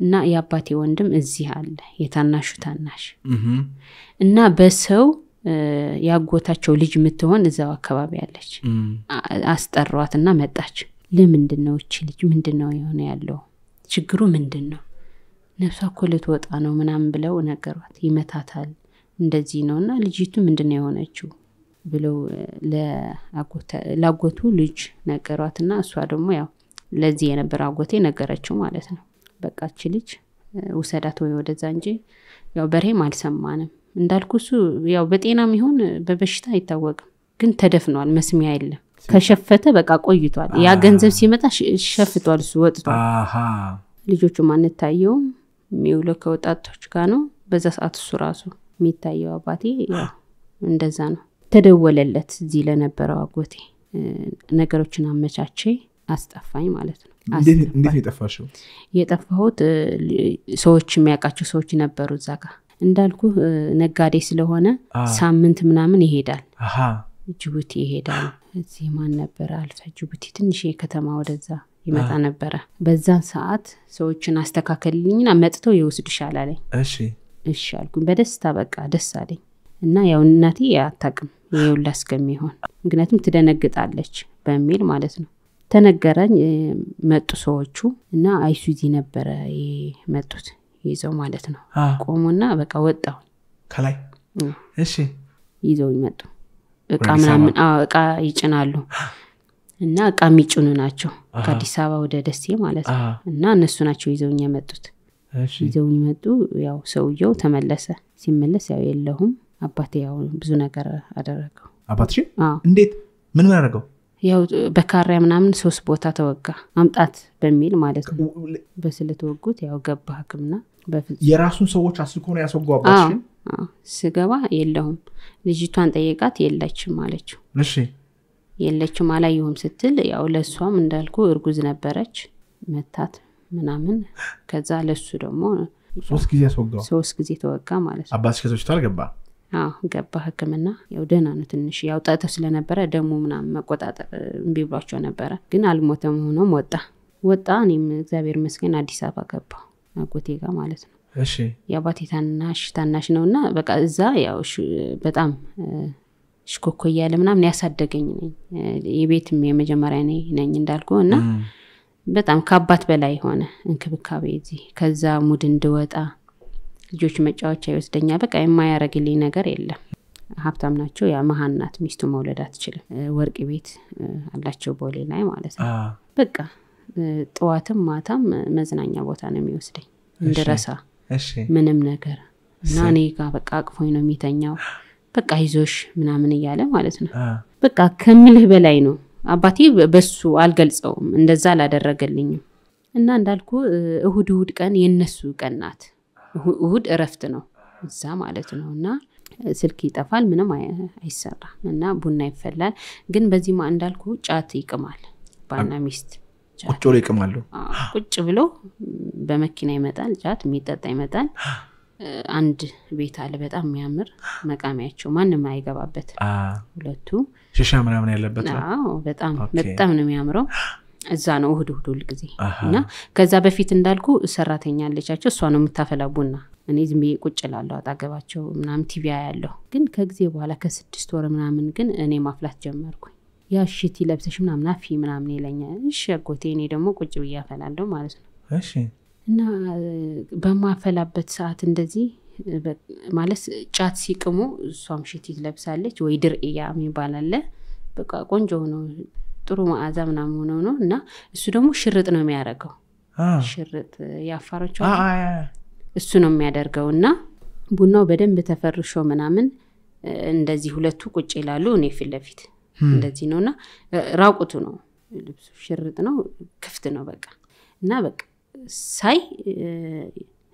B: እና ያባቴ ወንድም እዚህ አለ የታናሹ ታናሽ እና በሰው ያጎታቸው ልጅ ምትሆን እዛው አካባቢ ያለች አስጠሯትና መጣች ለምንድነው እቺ ልጅ ምንድነው የሆነ ያለው ችግሩ ምንድነው ነፍሷ እኮ ልትወጣ ነው ምናምን ብለው ነገሯት ይመታታል እንደዚህ ነውና ልጅቱ ምንድነው የሆነችው ብለው ለአጎቱ ልጅ ነገሯትና እሷ ደግሞ ያው ለዚህ የነበረ አጎቴ ነገረችው ማለት ነው በቃ እቺ ልጅ ወሰዳት ወይ ወደዛ እንጂ ያው በሬም አልሰማንም እንዳልኩሱ ያው በጤናም ይሁን በበሽታ አይታወቅም ግን ተደፍኗል መስሚያ የለም ከሸፈተ በቃ ቆይቷል ያ ገንዘብ ሲመጣ ሸፍቷል እሱ ወጥቷል ልጆቹ ማንነት ታየው የሚውለው ከወጣቶች ጋር ነው በዛ ሰዓት እሱ ራሱ የሚታየው አባቴ ያው እንደዛ ነው ተደወለለት እዚህ ለነበረው አጎቴ ነገሮችን አመቻቼ አስጠፋኝ ማለት ነው
A: እንዴት የጠፋሽው
B: የጠፋሁት ሰዎች የሚያውቃቸው ሰዎች ነበሩ እዛ ጋር እንዳልኩ ነጋዴ ስለሆነ ሳምንት ምናምን ይሄዳል ጅቡቲ ይሄዳል እዚህ ማን ነበር አልፈ ጅቡቲ ትንሽ የከተማ ወደዛ ይመጣ ነበር በዛን ሰዓት ሰዎችን አስተካከልልኝና መጥተው ይወስድሻል አለኝ እሺ አልኩኝ በደስታ በቃ ደስ አለኝ እና ያው እናቴ ያታቅም ይውላ እስከሚሆን ምክንያቱም ትደነግጣለች በሚል ማለት ነው ተነገረኝ መጡ ሰዎቹ እና አይሱዚ ነበር የመጡት ይዘው ማለት ነው ቆሙና በቃ ወጣው
A: ከላይ እሺ
B: ይዘው ይመጡ እቃ ምናምን እቃ ይጭናሉ እና እቃ የሚጭኑ ናቸው ከአዲስ አበባ ወደ ደሴ ማለት ነው እና እነሱ ናቸው ይዘውኝ የመጡት ይዘውኝ መጡ ያው ሰውየው ተመለሰ ሲመለስ ያው የለሁም አባቴ ያው ብዙ ነገር አደረገው
A: አባትሽ እንዴት ምን አደረገው
B: ያው በካሪያ ምናምን 3 ቦታ ተወጋ አምጣት በሚል ማለት ነው በስለት ወጉት ያው ገባ ህክምና
A: የራሱን ሰዎች አስልኮ ነው ያስወጋው አባትሽ
B: ስገባ የለሁም ልጅቷን ጠየቃት የለችም አለችው
A: እሺ
B: የለችም አላየሁም ስትል ያው ለሷም እንዳልኩ እርጉዝ ነበረች መታት ምናምን ከዛ ለሱ ደግሞ
A: 3 ጊዜ ያስወጋው
B: 3 ጊዜ ተወጋ ማለት ነው
A: አባትሽ ከዚህ አልገባ
B: ገባ ህክምና ያው ደህና ነው ትንሽ ያው ጣጣ ስለነበረ ደሙ ምናምን መቆጣጠር እምቢ ብሏቸው ነበረ ግን አልሞተም ሆኖም ወጣ እኔም እግዚአብሔር ይመስገን አዲስ አበባ ገባሁ አጎቴ ጋር ማለት ነው
A: እሺ
B: ያባቴ ታናሽ ነውና በቃ እዛ ያው በጣም ሽኮኮ ያለ ምናምን ያሳደገኝ ነኝ የቤትም የመጀመሪያ ነኝ እንዳልኩ እና በጣም ከአባት በላይ ሆነ እንክብካቤ እዚህ ከዛ ሙድ እንደወጣ ልጆች መጫወቻ ይወስደኛ በቃ የማያረግልኝ ነገር የለም ሀብታም ናቸው ያ መሃናት ሚስቱ መውለድ አትችልም ወርቅ ቤት አላቸው ቦሌ ላይ ማለት ነው በቃ ጠዋትም ማታም መዝናኛ ቦታ ነው የሚወስደኝ እንደረሳ ምንም ነገር እና እኔ ጋር በቃ አቅፎኝ ነው የሚተኛው በቃ ይዞሽ ምናምን እያለ ማለት ነው በቃ ከምልህ በላይ ነው አባቴ በሱ አልገልጸውም እንደዛ አላደረገልኝም እና እንዳልኩ እሁድ ቀን የነሱ ቀን ናት እሁድ እረፍት ነው እዛ ማለት ነውና ስልክ ይጠፋል ምንም አይሰራም እና ቡና ይፈላል ግን በዚህ እንዳልኩ ጫት ይቅማል ባና ሚስት
A: ቁጭ ብሎ ይቅማሉ
B: ቁጭ ብሎ በመኪና ይመጣል ጫት የሚጠጣ ይመጣል አንድ ቤት አለ በጣም የሚያምር መቃሚያቸው ማንንም አይገባበት ሁለቱ
A: ሽሻ ምናምን ያለበት
B: ነው በጣም ነው የሚያምረው እዛ ነው እሁድ ሁሉ ጊዜ እና ከዛ በፊት እንዳልኩ ሰራተኛ አለቻቸው እሷ ነው የምታፈላቡና እኔ ዝም ብዬ ቁጭ እላለሁ አጣገባቸው ምናምን ቲቪ ያያለሁ ግን ከጊዜ በኋላ ከ6 ወር ምናምን ግን እኔ ማፍላት ጀመርኩ ያ ሽቲ ለብሰሽ ምናምን አፊ ምናምን ይለኛል እሺ አጎቴ እኔ ደግሞ ቁጭ ብዬ አፈላለሁ ማለት ነው
A: እሺ
B: እና በማፈላበት ሰዓት እንደዚህ ማለት ጫት ሲቅሙ እሷም ሽቲ ለብሳለች ወይ ድርኢያ የሚባል አለ በቃ ቆንጆ ነው ጥሩ መዓዛ ምናምን ነው እና እሱ ደግሞ ሽርጥ ነው የሚያደርገው ሽርጥ ያፋሮቹ እሱ ነው የሚያደርገውና ቡናው በደንብ ተፈርሾ ምናምን እንደዚህ ሁለቱ ቁጭ ይላሉ እኔ ፊት ለፊት እንደዚህ ነውና ራቁቱ ነው ልብሱ ሽርጥ ነው ክፍት ነው በቃ እና በቃ ሳይ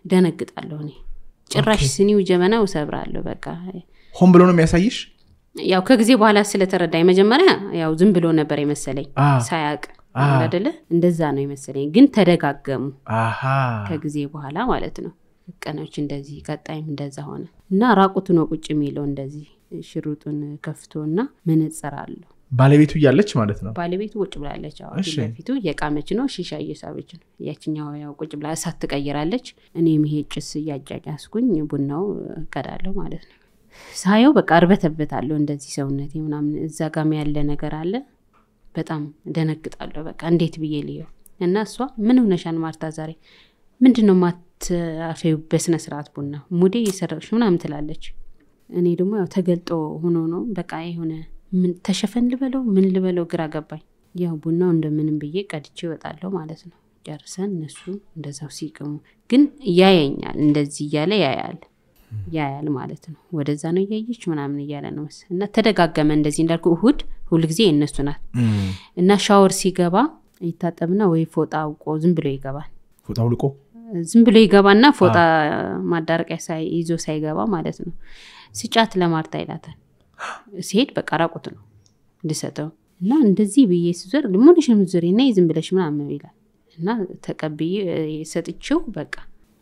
B: ደነግጣለሁ እኔ ጭራሽ ስኒው ጀመናው ሰብራለሁ በቃ
A: ሆም ብሎ ነው የሚያሳይሽ
B: ያው ከጊዜ በኋላ ስለተረዳኝ መጀመሪያ ያው ዝም ብሎ ነበር የመሰለኝ ሳያቅ አይደለ እንደዛ ነው የመሰለኝ ግን ተደጋገሙ ከጊዜ በኋላ ማለት ነው ቀኖች እንደዚህ ቀጣይም እንደዛ ሆነ እና ራቁቱ ነው ቁጭ የሚለው እንደዚህ ሽሩጡን ከፍቶና መነጽር አለው
A: ባለቤቱ ያለች ማለት ነው
B: ባለቤቱ ቁጭ ብላለች ባለቤቱ የቃመች ነው ሺሻ እየሳበች ነው ያቺኛው ያው ቁጭ ብላ እሳት ትቀይራለች እኔም ይሄ ጭስ ያጫጫስኩኝ ቡናው ቀዳለው ማለት ነው ሳየው በቃ አርበተበታለሁ እንደዚህ ሰውነቴ ምናምን እዛ ጋም ያለ ነገር አለ በጣም ደነግጣለሁ በቃ እንዴት ብዬ ልየው እና እሷ ምን ሆነሻል ማርታ ዛሬ ምንድነው ማትአፈዩ በስነ ስርዓት ቡና ሙዴ ይሰራሽ ምናምን ትላለች እኔ ደግሞ ያው ተገልጦ ሆኖ ነው በቃ የሆነ ምን ተሸፈን ልበለው ግራ ገባኝ ያው ቡናው እንደምንም ብዬ ቀድቼ ወጣለሁ ማለት ነው ጨርሰን እነሱ እንደዛው ሲቅሙ ግን ያየኛል እንደዚህ ያለ ያያል ማለት ነው ወደዛ ነው ያየች ምናምን ያለ ነው እና ተደጋገመ እንደዚህ እንዳልኩ እሁድ ሁሉ ጊዜ እነሱ ናት እና ሻወር ሲገባ ይታጠብና ወይ ፎጣ አውቆ ዝም ብሎ ይገባል
A: ፎጣው ልቆ
B: ዝም ብሎ ይገባና ፎጣ ማዳረቂያ ይዞ ሳይገባ ማለት ነው ሲጫት ለማርታ ይላታል ሲሄድ በቃ ራቁት ነው ልሰጠው እና እንደዚህ ብዬ ሲዞር ለሞንሽም ዙሪና ይዝም ብለሽ ምናምን ይላል እና ተቀብዬ ሰጥቼው በቃ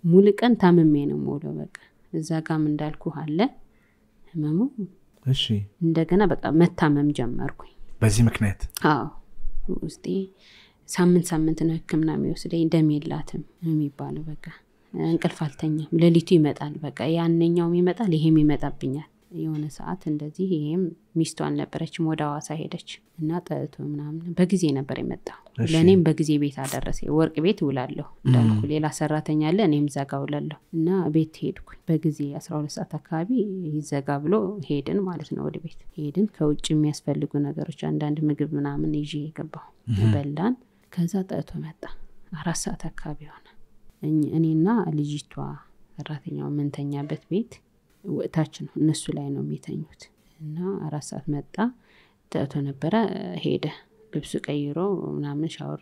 B: ሙሉ ቀን ታመሜ ነው ሞለው በቃ እዛ ጋም እንዳልኩ አለ ህመሙ
A: እሺ
B: እንደገና በቃ መታመም ጀመርኩኝ
A: በዚህ ምክንያት
B: ውስጤ ሳምንት ነው ህክምና የሚወስደኝ ደም የላትም የሚባለው በቃ እንቅልፍ አልተኛም ለሊቱ ይመጣል በቃ ያንኛው ይመጣል ይሄም ይመጣብኛል የሆነ ሰዓት እንደዚህ ይሄም ሚስቱ አልነበረችም ወደ ሐዋሳ ሄደች እና ጠጥቶ ምናምን በጊዜ ነበር የመጣው ለኔም በጊዜ ቤት አደረሰ ወርቅ ቤት ውላለሁ እንዳልኩ ሌላ ሰራተኛ አለ እኔም ዘጋው ውላለሁ እና ቤት ሄድኩኝ በጊዜ 12 ሰዓት አካባቢ ይዘጋ ብሎ ሄድን ማለት ነው ወደ ቤት ሄድን ከውጭ የሚያስፈልጉ ነገሮች አንዳንድ ምግብ ምናምን ይዤ ገባሁ በላን ከዛ ጠጥቶ መጣ 4 ሰዓት አካባቢ ሆነ እኔና ልጅቷ ሰራተኛው መንተኛበት ቤት ወጣች ነው እነሱ ላይ ነው የሚተኙት እና 4 ሰዓት መጣ ጠጥቶ ነበር ሄደ ልብሱ ቀይሮ ምናምን ሻወር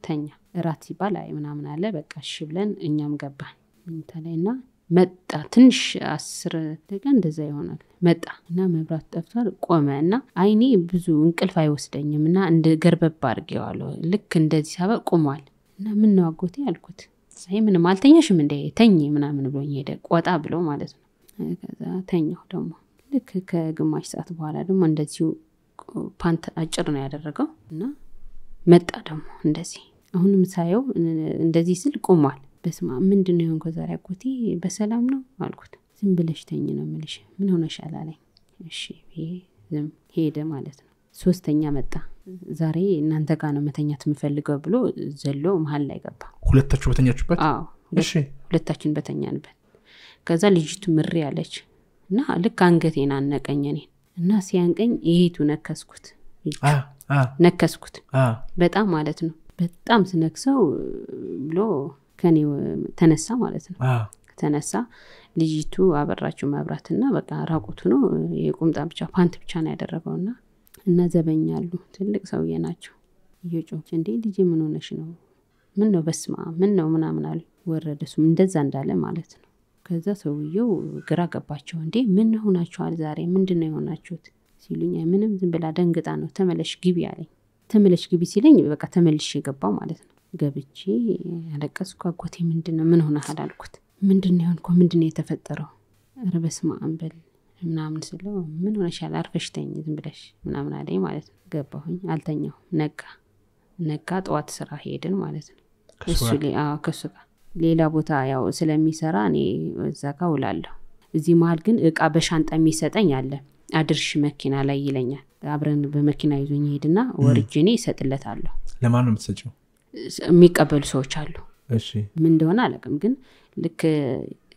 B: ተኛ እራት ሲባል አይ ምናምን አለ በቃ እሺ ብለን እኛም ገባን እንተላይና መጣ ትንሽ 10 ደቂቃ እንደዛ ይሆናል መጣ እና መብራት ጠፍቷል ቆመና አይኔ ብዙ እንቅልፍ አይወስደኝም እና እንደ ገርበብ አድርጌዋለሁ ልክ እንደዚህ ሳበ ቆሟል እና ምን ነው አጎቴ አልኩት አይ ምንም አልተኛሽም እንደ ተኝ ምናምን ብሎኝ ሄደ ቆጣ ብሎ ማለት ነው ከዛ ተኛው ደግሞ ልክ ከግማሽ ሰዓት በኋላ ደግሞ እንደዚሁ ፓንት አጭር ነው ያደረገው እና መጣ ደግሞ እንደዚህ አሁንም ሳየው እንደዚህ ስል ቆሟል በስማ ምንድነው የሆንከው ዛሬ አጎቴ በሰላም ነው አልኩት ዝም ብለሽ ተኝ ነው የምልሽ ምን ሆነሻል አለኝ እሺ ዝም ሄደ ማለት ነው ሶስተኛ መጣ ዛሬ እናንተ ጋር ነው መተኛት የምፈልገው ብሎ ዘሎ መሃል ላይ ገባ
A: ሁለታችሁ በተኛችሁበት
B: አዎ እሺ ሁለታችን በተኛንበት ከዛ ልጅቱ ምሪ ያለች እና ልክ አንገቴን አነቀኝ እኔ እና ሲያንቀኝ ይሄቱ ነከስኩት በጣም ማለት ነው በጣም ስነክሰው ብሎ ከኔ ተነሳ ማለት ነው ተነሳ ልጅቱ አበራችሁ መብራትና በቃ ራቁቱ ነው የቁምጣ ብቻ ፓንት ብቻ ነው ያደረገውና እና ዘበኛሉ ትልቅ ሰውዬ ናቸው ይጮህ እንዴ ልጅ ምን ሆነሽ ነው ምን ነው በስማ ምን ነው ምናምን አለ ወረደሱም እንደዛ እንዳለ ማለት ነው ከዛ ሰውዬው ግራ ገባቸው እንዴ ምን ሆናችኋል ዛሬ ምንድነው የሆናችሁት ሲሉኝ ምንም ዝም ብላ ደንግጣ ነው ተመለሽ ግቢ አለኝ ተመለሽ ግቢ ሲለኝ በቃ ተመልሼ ገባው ማለት ነው ገብቼ አለቀስኩ አጎቴ ምንድነው ምን ሆነሃል አልኩት ምንድነው የሆንኩ ምንድነው የተፈጠረው ኧረ በስማ አንበል ምናምን ስለው ምን ሆነሻል አርፈሽ ተኝ ዝም ብለሽ ምናምን አለኝ ማለት ነው ገባሁኝ አልተኛው ነጋ ጠዋት ስራ ሄድን ማለት ነው እሱ ከሱ ጋር ሌላ ቦታ ያው ስለሚሰራ እኔ እዛ ጋር ውላለሁ እዚህ መሃል ግን እቃ በሻንጣ የሚሰጠኝ አለ አድርሽ መኪና ላይ ይለኛል አብረን በመኪና ይዞኝ ሄድና ወርጄኔ ይሰጥለታለሁ
A: ለማን ነው የምትሰጪው
B: የሚቀበሉ ሰዎች አሉ
A: እሺ
B: ምን እንደሆነ አላውቅም ግን ልክ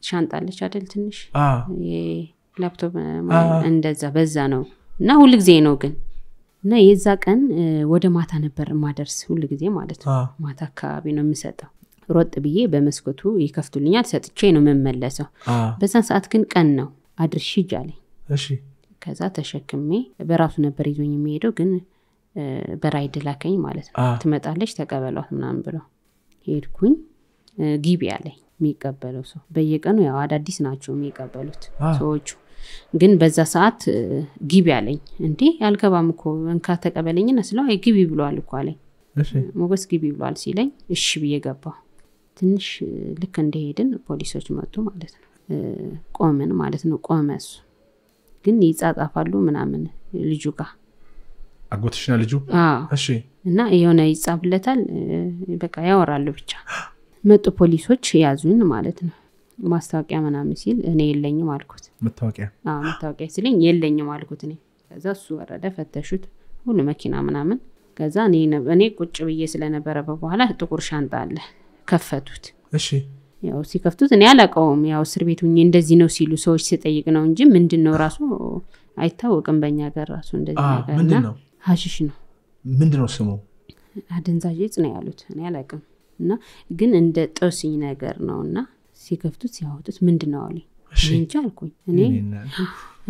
B: ሻንጣ አለች አይደል ትንሽ ላፕቶፕ እንደዛ በዛ ነው እና ሁሉ ጊዜ ነው ግን እና የዛ ቀን ወደ ማታ ነበር ማደርስ ሁሉ ጊዜ ማለት ነው ማታ አካባቢ ነው የምሰጠው ሮጥ ብዬ በመስኮቱ ይከፍቱልኛል ሰጥቼ ነው መመለሰው በዛን ሰዓት ግን ቀን ነው አድርሽ ይጃለኝ
A: እሺ
B: ከዛ ተሸክሜ በራሱ ነበር ይዞኝ የሚሄደው ግን በራይድ ላከኝ ማለት ነው ትመጣለች ተቀበሏት ምናምን ብሎ ሄድኩኝ ግቢ አለኝ የሚቀበለው ሰው በየቀኑ ያው አዳዲስ ናቸው የሚቀበሉት ሰዎቹ ግን በዛ ሰዓት ግቢ አለኝ እንዴ አልገባም እኮ እንካ ተቀበለኝና ስለው አይ ግቢ ብሏል እኮ አለኝ
A: እሺ
B: ሞገስ ግቢ ብሏል ሲለኝ እሺ ብዬ ገባሁ ትንሽ ልክ እንደሄድን ፖሊሶች መጡ ማለት ነው ቆመን ማለት ነው ቆመሱ ግን ይጻጻፋሉ ምናምን ልጁ ጋር
A: አጎትሽና ልጁ እሺ
B: እና የሆነ ይጻፍለታል በቃ ያወራሉ ብቻ መጡ ፖሊሶች ያዙን ማለት ነው ማስታወቂያ ምናምን ሲል እኔ የለኝም አልኩት ማስታወቂያ ሲለኝ የለኝም አልኩት እኔ ከዛ እሱ ወረደ ፈተሹት ሁሉ መኪና ምናምን ከዛ እኔ ቁጭ ብዬ ስለነበረ በኋላ ጥቁር ሻንጣ አለ ከፈቱት
A: እሺ
B: ያው ሲከፍቱት እኔ አላቀውም ያው እስር ቤት ሆኜ እንደዚህ ነው ሲሉ ሰዎች ሲጠይቅ ነው እንጂ ምንድነው ራሱ አይታወቅም በእኛ ጋር ራሱ እንደዚህ ነገር
A: ምንድነው
B: ሐሺሽ ነው
A: ምንድነው ስሙ
B: አደንዛዥ እጽ ነው ያሉት እኔ አላቀም እና ግን እንደ ጦስኝ ነገር ነውና ሲከፍቱት ሲያወጡት ምንድነው አለኝ እንጂ አልኩኝ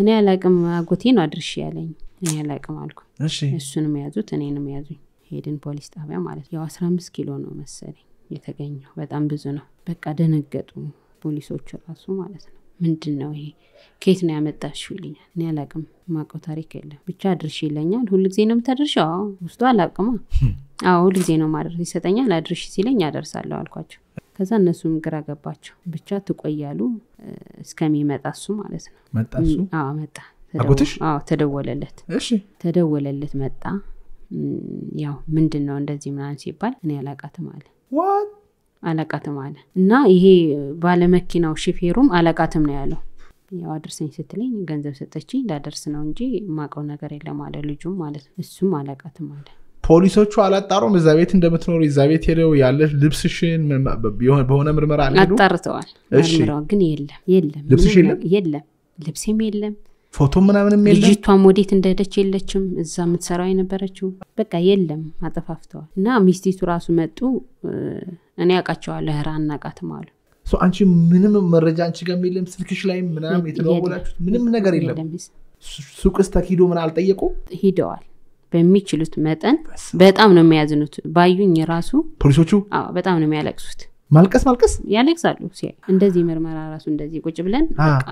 B: እኔ አላቀም አጎቴ ነው አድርሽ ያለኝ እኔ አላቀም አልኩኝ
A: እሺ
B: እሱንም ያዙት እኔንም ያዙኝ ሄድን ፖሊስ ጣቢያ ማለት ያው 15 ኪሎ ነው መሰለኝ የተገኘው በጣም ብዙ ነው በቃ ደነገጡ ፖሊሶቹ ራሱ ማለት ነው ምንድነው ይሄ ከየት ነው ያመጣሽው ይልኛል እኔ አላቀም ማቀው ታሪክ የለም ብቻ አድርሽ ይለኛል ሁሉ ጊዜ ነው የምታደርሽው ውስጡ አላቀማ ሁሉ ጊዜ ነው ማድረስ ይሰጠኛል አድርሽ ሲለኝ አደርሳለሁ አልኳቸው ከዛ እነሱም ግራ ገባቸው ብቻ ትቆያሉ እስከሚመጣሱ ማለት ነው
A: መጣሱ
B: መጣ
A: አጎትሽ
B: ተደወለለት
A: እሺ ተደወለለት
B: መጣ ያው ምንድነው እንደዚህ ምናምን ሲባል እኔ አላቃተም አለ አላቃተም አለ እና ይሄ ባለመኪናው ሹፌሩም አላቃተም ነው ያለው ያው አድርሰኝ ስትለኝ ገንዘብ ሰጠችኝ ላደርስ ነው እንጂ ማቀው ነገር የለም አለ ልጁም ማለት ነው እሱም አላቃተም አለ
A: ፖሊሶቹ አላጣሩም እዛ ቤት እንደምትኖር እዛ ቤት ሄደው ያለሽ ልብስሽን በሆነ ምርመራ አልሄዱ
B: አጣርተዋል ምርመራው ግን የለም
A: ልብስሽ
B: የለም ልብስም የለም
A: ፎቶ ምናምንም የለም
B: ልጅቷም ወዴት እንደሄደች የለችም እዛ የምትሰራው የነበረችው በቃ የለም አጠፋፍተዋል እና ሚስቲቱ ራሱ መጡ እኔ ያቃቸዋለሁ ህራን ናቃትም አሉ
A: አንቺ ምንም መረጃ አንቺ ጋር የለም ስልክሽ ላይ ምናምን የተደዋወላችሁት ምንም ነገር የለም ሱቅስ ተኪዶ ምን አልጠየቁ
B: ሄደዋል በሚችሉት መጠን በጣም ነው የሚያዝኑት ባዩኝ ራሱ
A: ፖሊሶቹ
B: በጣም ነው የሚያለቅሱት
A: ማልቀስ
B: ያለቅሳሉ እንደዚህ ምርመራ ራሱ እንደዚህ ቁጭ ብለን በቃ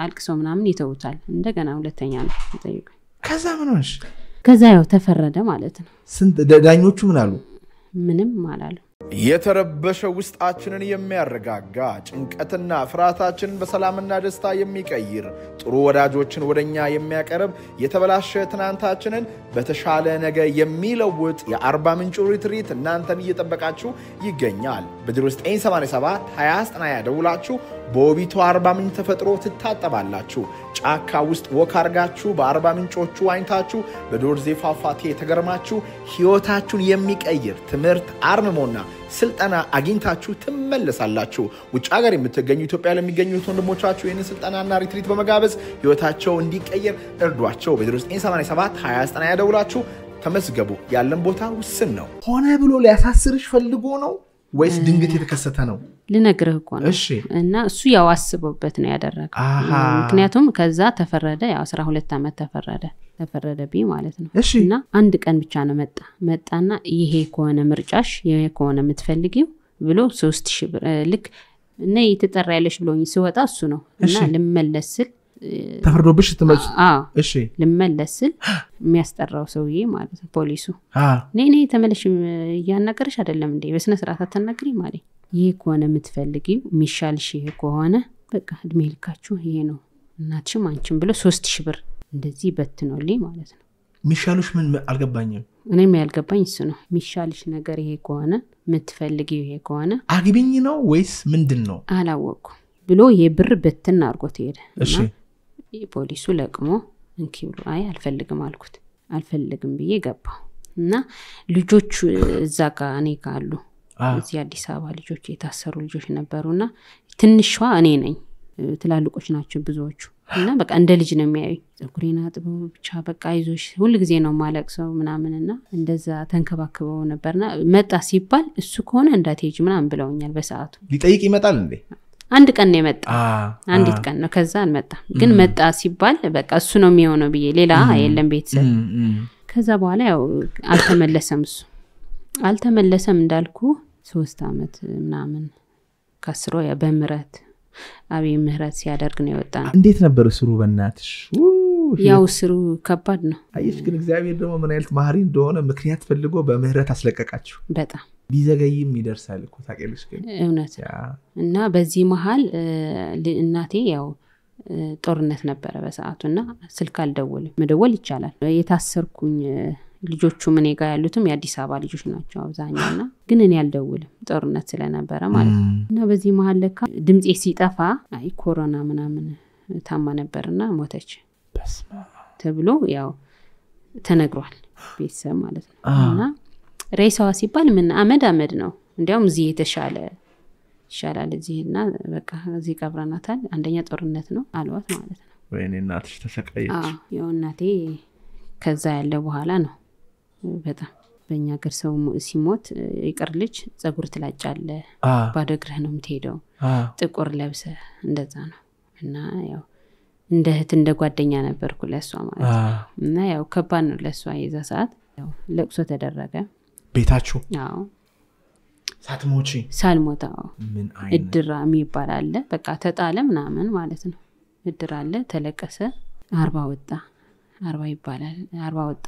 B: አልቅሰው ምናምን ይተውታል እንደገና ሁለተኛ ነው ይጠይቁ
A: ከዛ ምን ሆነሽ
B: ከዛ ያው ተፈረደ ማለት ነው
A: ዳኞቹ ምን አሉ
B: ምንም አላሉ
A: የተረበሸ ውስጣችንን የሚያረጋጋ ጭንቀትና ፍርሃታችንን በሰላምና ደስታ የሚቀይር ጥሩ ወዳጆችን ወደኛ የሚያቀርብ የተበላሸ ትናንታችንን በተሻለ ነገ የሚለውጥ የአርባ ምንጭ ሪትሪት እናንተን እየጠበቃችሁ ይገኛል። በ0987 2090 ደውላችሁ በውቢቱ አርባ ምንጭ ተፈጥሮ ትታጠባላችሁ። ጫካ ውስጥ ወክ አርጋችሁ በአርባ ምንጮቹ ዋኝታችሁ በዶርዜ ፏፏቴ ተገርማችሁ ሕይወታችሁን የሚቀይር ትምህርት አርምሞና ስልጠና አግኝታችሁ ትመለሳላችሁ። ውጭ ሀገር የምትገኙ ኢትዮጵያ ለሚገኙ ወንድሞቻችሁ ይህንን ስልጠናና ሪትሪት በመጋበዝ ሕይወታቸው እንዲቀየር እርዷቸው። በ0987 2090 ደውላችሁ ተመስገቡ። ያለን ቦታ ውስን ነው። ሆነ ብሎ ሊያሳስርሽ ፈልጎ ነው ወይስ ድንገት የተከሰተ ነው?
B: ልነግርህ እኮ ነው።
A: እሺ
B: እና እሱ ያው አስቦበት ነው ያደረገው። ምክንያቱም ከዛ ተፈረደ፣ ያው 12 ዓመት ተፈረደብኝ ማለት ነው። እና አንድ ቀን ብቻ ነው መጣና ይሄ ከሆነ ምርጫሽ ይሄ ከሆነ የምትፈልጊው ብሎ 3000 ብር ልክ እና ይተጠራ ያለሽ ብሎኝ ሲወጣ እሱ ነው እና ልመለስል
A: ተፈርዶብሽ ተመልስ
B: እሺ ልመለስል የሚያስጠራው ሰውዬ ማለት ነው ፖሊሱ ነይ ተመለሽ ያናገርሽ አይደለም እንዴ በስነ ስርዓት አተናግሪ ማለት ይሄ ከሆነ የምትፈልጊው ሚሻልሽ ይሄ ከሆነ በቃ እድሜ ልካችሁ ይሄ ነው እናትሽም አንቺም ብሎ 3000 ብር እንደዚህ በትኖልኝ ማለት ነው።
A: ሚሻልሽ ምን አልገባኝም።
B: እኔም ያልገባኝ እሱ ነው። ሚሻልሽ ነገር ይሄ ከሆነ የምትፈልጊው ይሄ ከሆነ
A: አግቢኝ ነው ወይስ ምንድነው
B: አላወቁ ብሎ የብር በትን አርጎት ሄደ።
A: እሺ
B: ፖሊሱ ለቅሞ እንኪ ብሎ አይ አልፈልግም አልኩት። አልፈልግም ብዬ ገባው እና ልጆች እዛ ጋር እኔ ካሉ እዚህ አዲስ አበባ ልጆች የታሰሩ ልጆች ነበሩና ትንሽዋ እኔ ነኝ ትላልቆች ናቸው ብዙዎቹ እና በቃ እንደ ልጅ ነው የሚያዩኝ። ጸጉሬን አጥበው ብቻ በቃ አይዞሽ ሁሉ ጊዜ ነው ማለቅሰው ምናምንና እንደዛ ተንከባክበው ነበርና መጣ ሲባል እሱ ከሆነ እንዳትሄጂ ምናምን ብለውኛል። በሰዓቱ
A: ሊጠይቅ ይመጣል እንዴ?
B: አንድ ቀን ነው የመጣ አንዲት ቀን ነው ከዛ አልመጣም። ግን መጣ ሲባል በቃ እሱ ነው የሚሆነው ብዬ ሌላ የለም ቤተሰብ። ከዛ በኋላ ያው አልተመለሰም እንዳልኩ 3 ዓመት ምናምን ከስሮ ያ በምህረት አብይ ምህረት ሲያደርግ ነው የወጣው።
A: እንዴት ነበር ስሩ በእናትሽ?
B: ያው ስሩ ከባድ ነው።
A: አይሽ ግን እግዚአብሔር ደግሞ ምን አይነት ማህሪ እንደሆነ ምክንያት ፈልጎ በምህረት አስለቀቃችሁ።
B: በጣም
A: ቢዘገይም ይደርሳል እኮ ታውቂያለሽ። ግን
B: እውነት እና በዚህ መሃል እናቴ ያው ጦርነት ነበረ በሰዓቱና ስልክ አልደወልም። መደወል ይቻላል። የታሰርኩኝ ልጆቹ ምን ጋር ያሉትም የአዲስ አበባ ልጆች ናቸው አብዛኛውና ግን እኔ አልደውልም ጦርነት ስለነበረ ማለት ነው። እና በዚህ መሃል ለካ ድምጼ ሲጠፋ አይ ኮሮና ምናምን ታማ ነበርና ሞተች ተብሎ ያው ተነግሯል ቤተሰብ ማለት ነው። እና ሬሳዋ ሲባል ምን አመድ ነው እንዲያውም እዚህ ይሻላል እዚህና በቃ እዚህ ቀብረናታል። አንደኛ ጦርነት ነው አልዋት ማለት ነው።
A: ወይኔ እናትሽ ተሰቃየች።
B: ያው እናቴ ከዛ ያለ በኋላ ነው በጣም በእኛ ሀገር ሰው ሲሞት ይቅር ልጅ ጸጉር ትላጫለ ባዶ እግርህ ነው የምትሄደው ጥቁር ለብሰ እንደዛ ነው። እና ያው እንደ እህት እንደ ጓደኛ ነበርኩ ለሷ ማለት ነው። እና ያው ከባድ ነው ለሷ የዛ ሰዓት ያው ለቅሶ ተደረገ ቤታችሁ። አዎ
A: ሳትሞቺ
B: ሳልሞታ ምን አይነት እድራ የሚባል አለ በቃ ተጣለ ምናምን ማለት ነው። እድራ አለ ተለቀሰ 40 ወጣ 40 ይባላል 40 ወጣ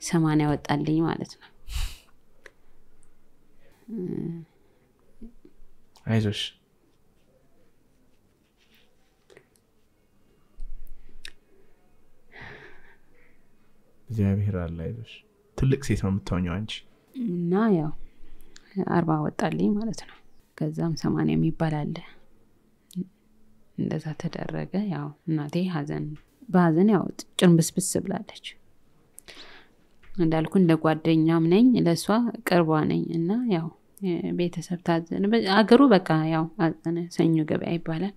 B: 80 ወጣልኝ ማለት ነው።
A: አይዞሽ እግዚአብሔር አለ አይዞሽ። ትልቅ ሴት ነው የምትሆኚው አንቺ።
B: እና ያው 40 ወጣልኝ ማለት ነው። ከዛም 80 የሚባል አለ እንደዛ ተደረገ። ያው እናቴ በሐዘን ያው ጭንብስብስ ብላለች። እንዳልኩ እንደ ጓደኛም ነኝ ለሷ ቅርቧ ነኝ እና ያው ቤተሰብ ታዘነ አገሩ በቃ ያው አዘነ። ሰኞ ገበያ ይባላል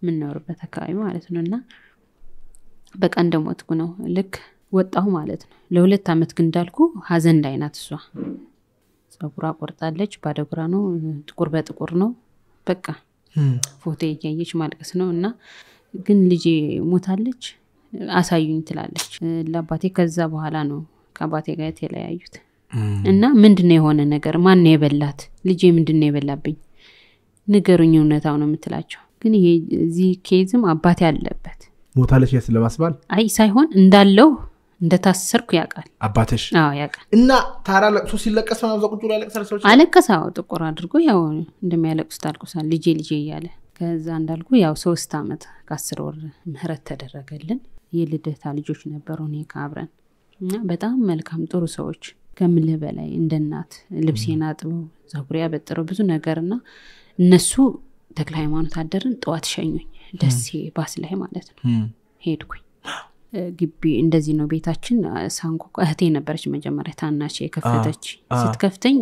B: ምን ኖርበት አካባቢ ማለት ነውና በቃ እንደሞትኩ ነው ልክ ወጣሁ ማለት ነው። ለ2 ዓመት ግን እንዳልኩ ሐዘን ላይ ናት እሷ። ጸጉሯ ቆርጣለች ባዶ እግሯ ነው ጥቁር በጥቁር ነው በቃ ፎቶ እያየች ማልቀስ ነው። እና ግን ልጄ ሞታለች አሳዩኝ ትላለች ለአባቴ። ከዛ በኋላ ነው ከአባቴ ጋር የተለያዩት። እና ምንድነው የሆነ ነገር ማን ነው የበላት ልጄ ምንድነው የበላብኝ ንገሩኝ እውነታው ነው የምትላቸው። ግን ይሄ እዚህ ኬዝም አባቴ አለበት።
A: ሞታለች ስለማስባል አይ
B: ሳይሆን እንዳለው እንደታሰርኩ ያውቃል
A: አባትሽ
B: አዎ ያውቃል
A: እና ታራ ለቅሶ ሲለቀስ ነው ዘቁጭ ብሎ ያለቅሳል ሰዎች
B: አለቀሳው ጥቁር አድርጎ ያው እንደሚያለቅሱት አልቆሳል ልጄ እያለ ከዛ እንዳልኩ ያው 3 አመት ከ10 ወር ምህረት ተደረገልን የልደታ ልጆች ነበሩ እኔ ካብረን እና በጣም መልካም ጥሩ ሰዎች ከምልህ በላይ እንደናት ልብሴን አጥበው ዛጉሪያ በጥረው ብዙ ነገርና እነሱ ተክለ ሃይማኖት አደርን ጧት ሸኙኝ ደስ ባስ ላይ ማለት ነው ሄድኩኝ ግቢ እንደዚህ ነው ቤታችን ሳንቆ እህቴ ነበረች መጀመሪያ ታናሽ የከፈተች ስትከፍተኝ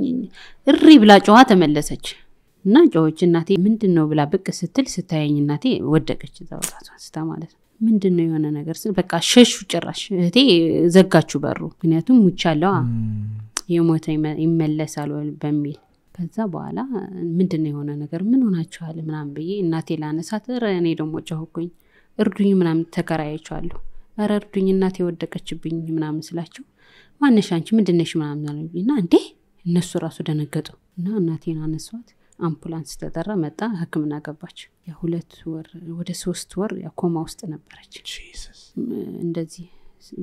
B: እሪ ብላ ጮሃ ተመለሰች እና ጮች እናቴ ምንድነው ብላ ብቅ ስትል ስታየኝ እናቴ ወደቀች ዛውራቷ ስታ ማለት ነው ምንድነው የሆነ ነገር ስል በቃ ሸሹ ጭራሽ እህቴ ዘጋችሁ በሩ ምክንያቱም ሙቻለው የሞተ ይመለሳል በሚል ከዛ በኋላ ምንድነው የሆነ ነገር ምን ሆናችኋል ምናም ብዬ እናቴ ላነሳት እኔ ደሞ ጮህኩኝ እርዱኝ ምናም ተከራያችኋለሁ አረርዱኝ እናቴ ወደቀችብኝ ምናም ስላችሁ ማነሽ አንቺ ምንድነሽ ምናም አለኝና እንዴ እነሱ ራሱ ደነገጡ እና እናቴን አነሷት አምቡላንስ ተጠራ መጣ ህክምና ገባች ያ 2 ወር ወደ 3 ወር ያ ኮማ ውስጥ ነበረች
A: ጂሰስ
B: እንደዚህ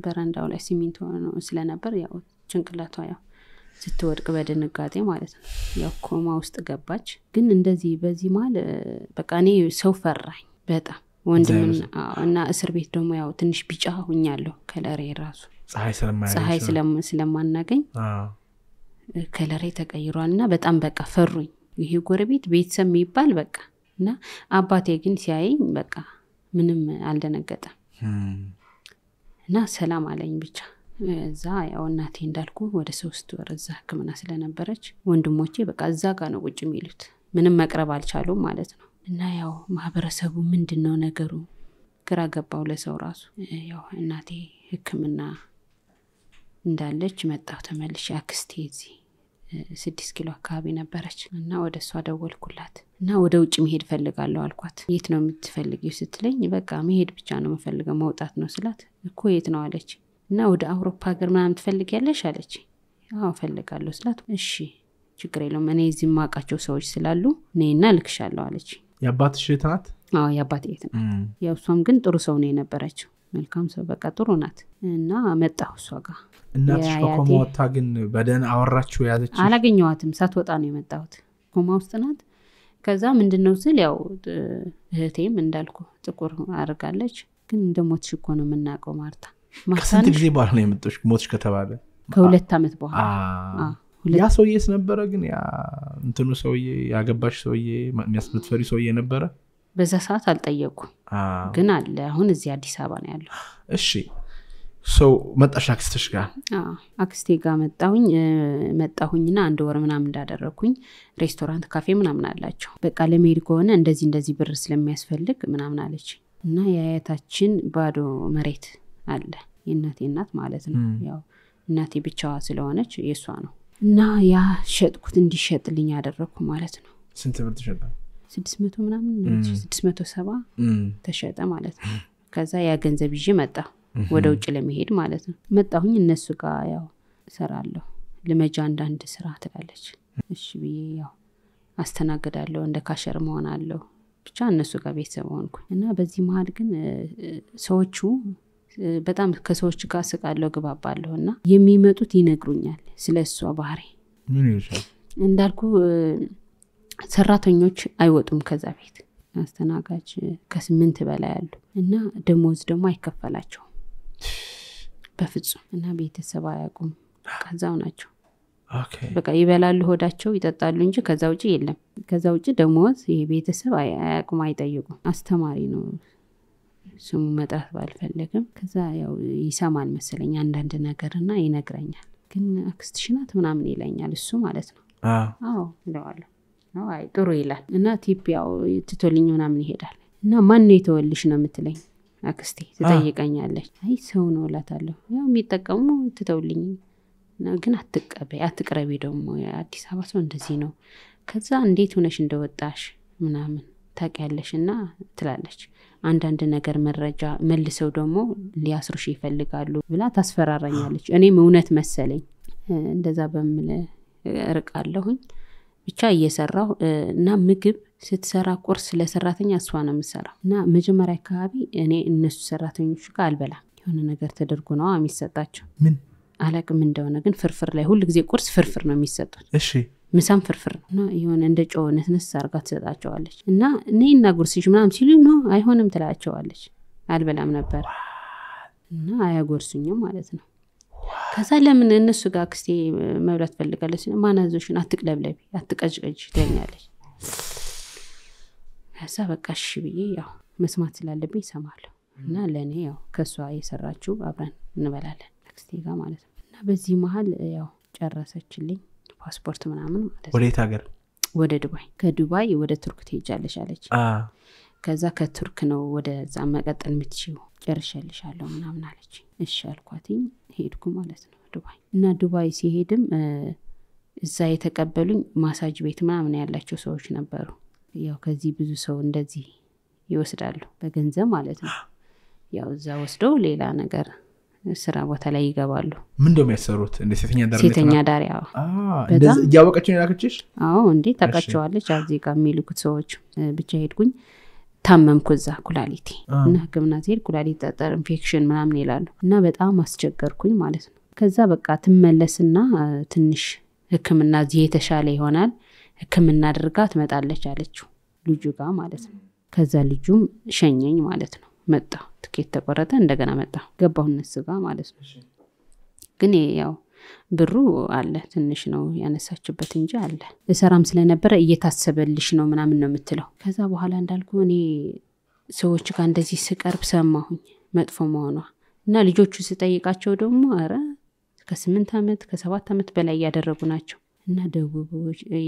B: በረንዳው ላይ ሲሚንቶ ነው ስለነበር ያው ጭንቅላቷ ያው ስትወድቅ በድንጋጤ ማለት ነው ያው ኮማ ውስጥ ገባች ግን እንደዚህ በዚህ ማል በቃ እኔ ሰው ፈራኝ በጣም ወንድምና እስር ቤት ደግሞ ያው ትንሽ ቢጫ ሆኛለሁ ከለሬ ራሱ ፀሐይ ስለማናገኝ ከለሬ ተቀይሯልና በጣም በቃ ፈሩኝ ይሄ ጎረቤት ቤተሰብ የሚባል በቃ እና አባቴ ግን ሲያየኝ በቃ ምንም አልደነገጠም እና ሰላም አለኝ ብቻ እዛ ያው እናቴ እንዳልኩ ወደ 3 ወር እዛ ህክምና ስለነበረች ወንድሞቼ በቃ እዛ ጋር ነው ቁጭ የሚሉት ምንም መቅረብ አልቻሉም ማለት ነው እና ያው ማህበረሰቡ ምንድነው ነገሩ ግራ ገባው ለሰው ራሱ ያው እናቴ ህክምና እንዳለች መጣው ተመልሼ አክስቴ እዚህ 6 ኪሎ አካባቢ ነበረች እና ወደሷ ደወልኩላት እና ወደ ውጭ መሄድ ፈልጋለሁ አልኳት የት ነው የምትፈልጊው ስትለኝ በቃ መሄድ ብቻ ነው መፈልገው መውጣት ነው ስላት እኮ የት ነው አለች እና ወደ አውሮፓ ሀገር ምናምን ትፈልጊያለሽ አለች አዎ ፈልጋለሁ ስላት እሺ ችግር የለውም እኔ እዚህ ማቃቸው ሰዎች ስላሉ ነይና ልክሻለሁ አለች
A: ያባትሽ ናት
B: አዎ ያባቴ ናት ያው እሷም ግን ጥሩ ሰው ነው የነበረችው መልካም ሰው በቃ ጥሩ ናት እና መጣሁ እሷ ጋር
A: እናትሽ ኮማ ወጣ ግን በደን አወራችሁ ያዘች
B: አላገኘዋትም ሳትወጣ ነው የመጣሁት ኮማ ውስጥ ናት ከዛ ምንድነው ስል ያው እህቴም እንዳልኩ ጥቁር አርጋለች ግን እንደሞትሽ እኮ ነው የምናቀው ማርታ
A: ስንት ጊዜ በኋላ ነው የመጣሽ ሞትሽ ከተባለ
B: ከ2 አመት በኋላ
A: ያ ሰውዬስ ነበረ ግን ያ እንትኑ ሰውዬ ያገባሽ ሰውዬ የሚያስመትፈሪ ሰውዬ ነበረ
B: በዛ ሰዓት አልጠየቁ ግን አለ አሁን እዚህ አዲስ አበባ ነው ያለው
A: እሺ ሰው መጣሽ አክስትሽ ጋር
B: አክስቴ ጋር መጣሁኝና 1 ወር ምናምን እንዳደረኩኝ ሬስቶራንት ካፌ ምናምን አላቸው በቃ ለሜሪ ከሆነ እንደዚህ ብር ስለሚያስፈልግ ምናምን አለች እና ያያታችን ባዶ መሬት አለ የእናቴ እናት ማለት ነው ያው እናቴ ብቻዋ ስለሆነች የሷ ነው እና ያ ሸጥኩት እንዲሸጥልኝ ያደረኩ ማለት ነው
A: ስንት ብር ተሸጠ
B: 600 ምናምን 670 ተሸጠ ማለት ነው ከዛ ያ ገንዘብ ይዤ መጣ ወደ ውጭ ለመሄድ ማለት ነው መጣሁኝ እነሱ ጋር ያው ሰራለሁ ለመጃ አንዳንድ ስራ ትላለች እሺ ብዬ ያው አስተናግዳለሁ እንደ ካሸር መሆን አለው ብቻ እነሱ ጋር ቤተሰብ ሆንኩኝ እና በዚህ መሃል ግን ሰዎቹ በጣም ከሰዎች ጋር ስቃለው ግባባለሁና የሚመጡት ይነግሩኛል ስለሷ ባህሪ
A: ምን ይልሻል
B: እንዳልኩ ሰራተኞች አይወጡም ከዛ ቤት አስተናጋጅ ከ8 በላይ አሉ እና ደሞዝ ደግሞ አይከፈላቸው በፍጹም እና ቤተሰብ አያቁም ከዛው ናቸው
A: ኦኬ
B: በቃ ይበላሉ ሆዳቸው ይጠጣሉ እንጂ ከዛ ውጪ የለም ከዛ ውጪ ደሞዝ ይሄ ቤተሰብ አያቁም አይጠይቁም አስተማሪ ነው ስሙ መጥራት ባልፈልግም ከዛ ያው ይሰማል መሰለኝ አንዳንድ ነገርና ይነግረኛል ግን አክስትሽ ናት ምናምን ይለኛል እሱ ማለት ነው አዎ እንደዋለሁ ነው አይ ጥሩ ይላል እና ቲፕ ያው ትቶልኝ ምናምን ይሄዳል እና ማን ነው የተወልሽ ነው የምትለኝ አክስቴ ትጠይቀኛለች አይ ሰው ነው እላታለሁ ያው የሚጠቀሙ ትተውልኝ ግን አትቅረቢ ደግሞ አዲስ አበባ ሰው እንደዚህ ነው ከዛ እንዴት ሆነሽ እንደወጣሽ ምናምን ታውቂያለሽና ትላለች አንዳንድ ነገር መረጃ መልሰው ደግሞ ሊያስሩሽ ይፈልጋሉ ብላ ታስፈራራኛለች እኔም እውነት መሰለኝ እንደዛ በመለ ርቃለሁኝ ብቻ እየሰራው እና ምግብ ስትሰራ ቁርስ ለሰራተኛ እሷ ነው የምሰራው እና መጀመሪያ አካባቢ እኔ እነሱ ሰራተኞች ጋር አልበላም የሆነ ነገር ተደርጎ ነው የሚሰጣቸው
A: ምን
B: አላቅም እንደሆነ ግን ፍርፍር ላይ ሁሉ ጊዜ ቁርስ ፍርፍር ነው የሚሰጡት
A: እሺ
B: ምሳም ፍርፍር ነው የሆነ እንደ ጨው ነስነስ አርጋ ትሰጣቸዋለች እና እኔና ጉርስሽ ምናም ሲሉ ነው አይሆንም ትላቸዋለች አልበላም ነበር እና አያጎርሱኝም ማለት ነው ከዛ ለምን እነሱ ጋር ክስቴ መብላት ፈልጋለች ማናዞሽን አትቅለብለቢ አትቀጭቀጭ ትኛለች ከዛ በቃ እሺ ብዬ ያው መስማት ስላለብኝ ሰማለሁ እና ለኔ ያው ከሷ የሰራችው አብረን እንበላለን ክስቴ ጋር ማለት ነው እና በዚህ መሃል ያው ጨረሰችልኝ ፓስፖርት ምናምን ማለት ነው
A: ወዴት ሀገር
B: ወደ ዱባይ ከዱባይ ወደ ቱርክ ትሄጃለሽ አለች ከዛ ከቱርክ ነው ወደዛ መቀጠል የምትችይው ጨርሻለሻለሁ ምናምን አለች እሺ አልኳትኝ ሄድኩ ማለት ነው ዱባይ እና ዱባይ ሲሄድም እዛ የተቀበሉኝ ማሳጅ ቤት ምናምን ያላቸው ሰዎች ነበሩ ያው ከዚህ ብዙ ሰው እንደዚህ ይወስዳሉ በገንዘብ ማለት ነው ያው እዛ ወስደው ሌላ ነገር ስራ ቦታ ላይ ይገባሉ
A: ምን እንደሚያሰሩት እንደ
B: ሴተኛ ዳሪ አዎ
A: እንደዚህ ያወቀች ነው ያከችሽ
B: አዎ እንዴ ታቃቸዋለች አዚህ ጋር የሚልኩት ሰዎች ብቻ ሄድኩኝ ታመምኩ እዛ ኩላሊቴ እና ህክምና ሲሄድ ኩላሊት ጠጠር ኢንፌክሽን ምናምን ይላሉ እና በጣም አስቸገርኩኝ ማለት ነው ከዛ በቃ ትመለስና ትንሽ ህክምና እዚህ የተሻለ ይሆናል ህክምና አድርጋ ትመጣለች አለችው ልጁ ጋር ማለት ነው ከዛ ልጁም ሸኘኝ ማለት ነው መጣ ትኬት ተቆረጠ እንደገና መጣ ገባሁ እነሱ ጋር ማለት ነው ግን ያው ብሩ አለ ትንሽ ነው ያነሳችበት እንጂ አለ ለሰራም ስለነበረ እየታሰበልሽ ነው ምናምን ነው የምትለው ከዛ በኋላ እንዳልኩ እኔ ሰዎች ጋር እንደዚህ ስቀርብ ሰማሁኝ መጥፎ መሆኗ እና ልጆቹ ስጠይቃቸው ደግሞ አረ ከ8 አመት ከ7 አመት በላይ ያደረጉ ናቸው እና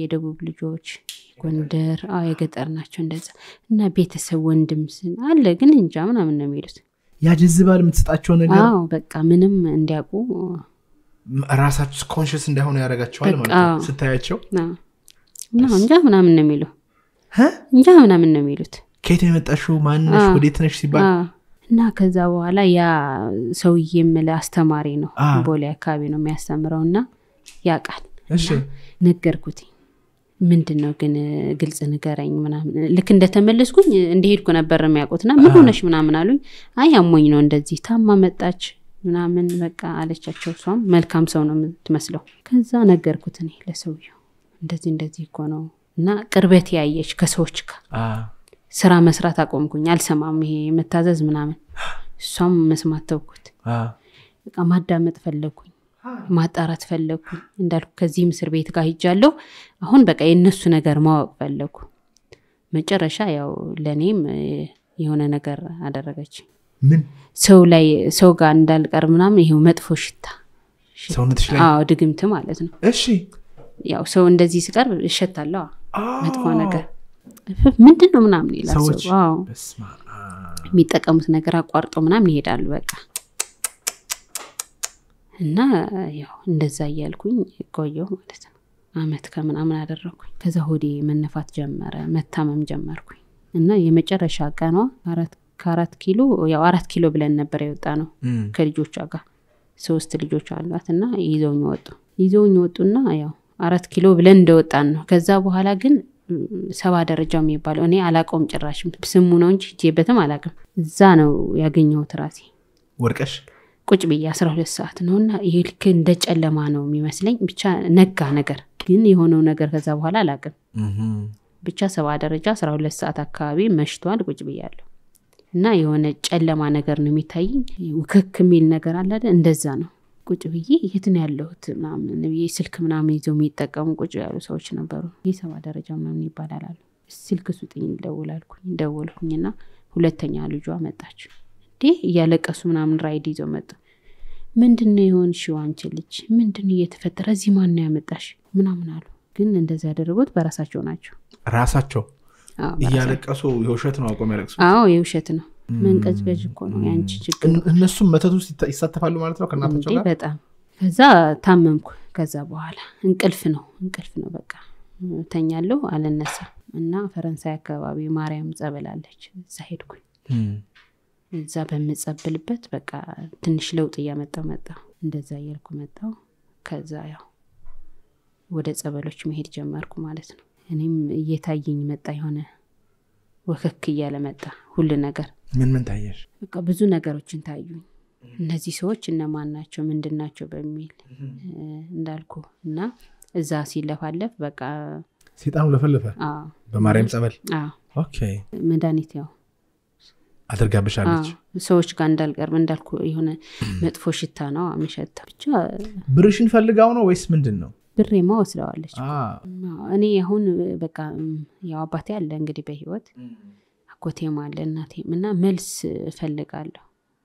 B: የደቡብ ልጆች ጎንደር የገጠር ናቸው እንደዛ እና ቤተሰብ ወንድምስ አለ ግን እንጃ ምናምን ነው የሚሉት
A: ያጅዝባል የምትሰጣቸው ነገር
B: አዎ በቃ ምንም እንዲያውቁ
A: ራሳቸው ኮንሺየስ እንዳይሆኑ ያደርጋቸዋል ማለት ነው ስታያቸው
B: እና እንጃ ምናምን ነው የሚሉ እንጃ ምናምን ነው የሚሉት
A: ከየት የመጣሽው ማንነሽ ወዴት ነሽ ሲባል
B: እና ከዛ በኋላ ያ ሰውዬም ለአስተማሪ ነው ቦሌ አካባቢ ነው የሚያስተምረውና ያቃል
A: እሺ
B: ነገርኩት ምንድነው ግን ግልጽ ንገረኝ ምናምን ልክ እንደተመለስኩኝ እንደሄድኩ ነበር የሚያውቁትና ምን ሆነሽ ምናምን አሉኝ አይ አሞኝ ነው እንደዚህ ታማ መጣች ምናምን በቃ አለቻቸው ሷም መልካም ሰው ነው የምትመስለው ከዛ ነገርኩት እኔ ለሰውየው እንደዚህ እኮ ነው እና ቅርበት ያየች ከሰዎች ጋር ስራ መስራት አቆምኩኝ አልሰማም ይሄ መታዘዝ ምናምን ሷም መስማት ተውኩት በቃ ማዳመጥ ፈለኩኝ ማጣራት ፈለኩኝ እንዳልኩ ከዚህ ምስር ቤት ጋር ሄጃለሁ አሁን በቃ የነሱ ነገር ማወቅ ፈለኩ መጨረሻ ያው ለኔም የሆነ ነገር አደረገች
A: ምን
B: ሰው ጋር እንዳልቀር ምናምን ይሄው መጥፎ ሽታ
A: ሰውነትሽ ላይ
B: ድግምት ማለት ነው
A: እሺ
B: ያው ሰው እንደዚህ ሲቀርብ እሸታለሁ መጥፎ ነገር ምንድነው ምናምን ይላል ሰው
A: በስማ
B: የሚጠቀሙት ነገር አቋርጦ ምናምን ይሄዳሉ በቃ እና ያው እንደዛ ያልኩኝ ቆየው ማለት ነው አመት ከምናምን አደረኩኝ ከዛ ሆዴ መነፋት ጀመረ መታመም ጀመርኩኝ እና የመጨረሻ ቀኗ 4 ኪሎ ያው 4 ኪሎ ብለን ነበር የወጣ ነው ከልጆቿ ጋር 3 ልጆች አሏትና ይዘውኝ ወጡና ያው 4 ኪሎ ብለን እንደወጣን ነው ከዛ በኋላ ግን 7 ደረጃው የሚባለው እኔ አላቆም ጭራሽም ስሙ ነው እንጂ ጄበተም አላቀም እዛ ነው ያገኘሁት ራሴ
A: ወርቀሽ
B: ቁጭ ብዬ 12 ሰዓት ነውና ይሄ ልክ እንደ ጨለማ ነው የሚመስለኝ ብቻ ነጋ ነገር ግን የሆነው ነገር ከዛ በኋላ አላቀም ብቻ 7 ደረጃ 12 ሰዓት አካባቢ መሽቷል ቁጭ ብያለሁ እና የሆነ ጨለማ ነገር ነው የሚታየኝ ውክክ የሚል ነገር አለ አይደል እንደዛ ነው ቁጭ ብዬ የት ነው ያለሁት ምናምን ስልክ ምናምን ይዘው የሚጠቀሙ ቁጭ ያሉ ሰዎች ነበሩ የ7 ደረጃ ምናምን ይባላል አሉ ስልክ ስጡኝ ደወልኩኝና ሁለተኛ ልጇ መጣች ያለቀሱ ምናምን ራይድ ይዘው መጣ ምንድነው የሆንሽው አንቺ ልጅ ምንድነው እየተፈጠረ እዚህ ማን ነው ያመጣሽ ምናምን አሉ ግን እንደዛ ያደረጉት በራሳቸው ናቸው
A: ራሳቸው ያለቀሱ የውሸት ነው አቆም ያለቅሱ
B: የውሸት ነው መንቀጭቀጭ እኮ ነው ያንቺ ችግር
A: እነሱም መተቱ ይሳተፋሉ ማለት ነው ከናታቸው ጋር
B: በጣም ከዛ ታመምኩ ከዛ በኋላ እንቅልፍ ነው በቃ ተኛለሁ አልነሳ እና ፈረንሳይ አካባቢ ማርያም ጸበላለች እዛ ሄድኩኝ እዛ በመጸበልበት በቃ ትንሽ ለውጥ ያመጣው እንደዛ ያልኩ መጣው ከዛ ያው ወደ ጸበሎች መሄድ ጀመርኩ ማለት ነው እኔም እየታየኝ መጣ የሆነ ወከክ እያለ መጣ ሁሉ ነገር
A: ምን ታየሽ
B: በቃ ብዙ ነገሮችን ታዩኝ እነዚህ ሰዎች እነማን ናቸው ምንድናቸው በሚል እንዳልኩ እና እዛ ሲለፋለፍ በቃ
A: ሰይጣኑ ለፈለፈ በማርያም ጸበል ኦኬ
B: መድኃኒት ያው
A: አድርጋብሻለች
B: ሰዎች ጋር እንዳልቀርብ እንዳልኩ የሆነ መጥፎ ሽታ ነው አመሸታ ብቻ
A: ብርሽን ፈልጋው ነው ወይስ ምንድነው
B: ብሬማ ወስደዋለች እኔ አሁን በቃ ያው አባቴ አለ እንግዲህ በህይወት አጎቴም አለ እናቴም እና መልስ ፈልጋለሁ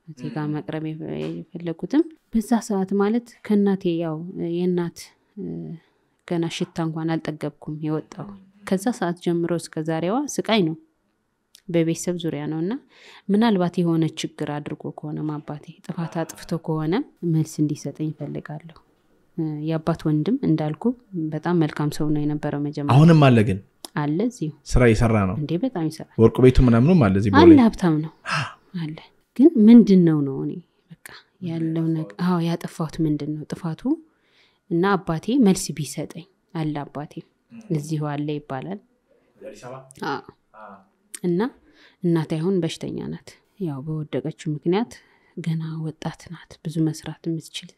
B: እዚህ ጋር መቅረብ የፈለኩትም በዛ ሰዓት ማለት ከናቴ ያው የናት ገና ሽታ እንኳን አልጠገብኩም የወጣው ከዛ ሰዓት ጀምሮ እስከ ዛሬዋ ስቃይ ነው በቤተሰብ ዙሪያ ነውና ምናልባት የሆነ ችግር አድርጎ ከሆነ ማባቴ ጥፋት አጥፍቶ ከሆነ መልስ እንዲሰጠኝ ፈልጋለሁ ያባት ወንድም እንዳልኩ በጣም መልካም ሰው ነው የነበረው መጀመሪያ
A: አሁንም አለ ግን
B: አለ እዚህ
A: ስራ ይሰራ ነው
B: እንዴ በጣም ይሰራል
A: ወርቁ ቤቱ ምናምንም አለ እዚህ
B: ቦሌ አለ ሀብታም ነው አለ ግን ምንድነው ነው እኔ በቃ ያለው ነገር ያጠፋሁት ምንድነው ጥፋቱ እና አባቴ መልስ ቢሰጠኝ አለ አባቴ እዚሁ አለ ይባላል እና እናቴ አሁን በሽተኛ ናት ያው በወደቀችው ምክንያት ገና ወጣት ናት ብዙ መስራት የምትችል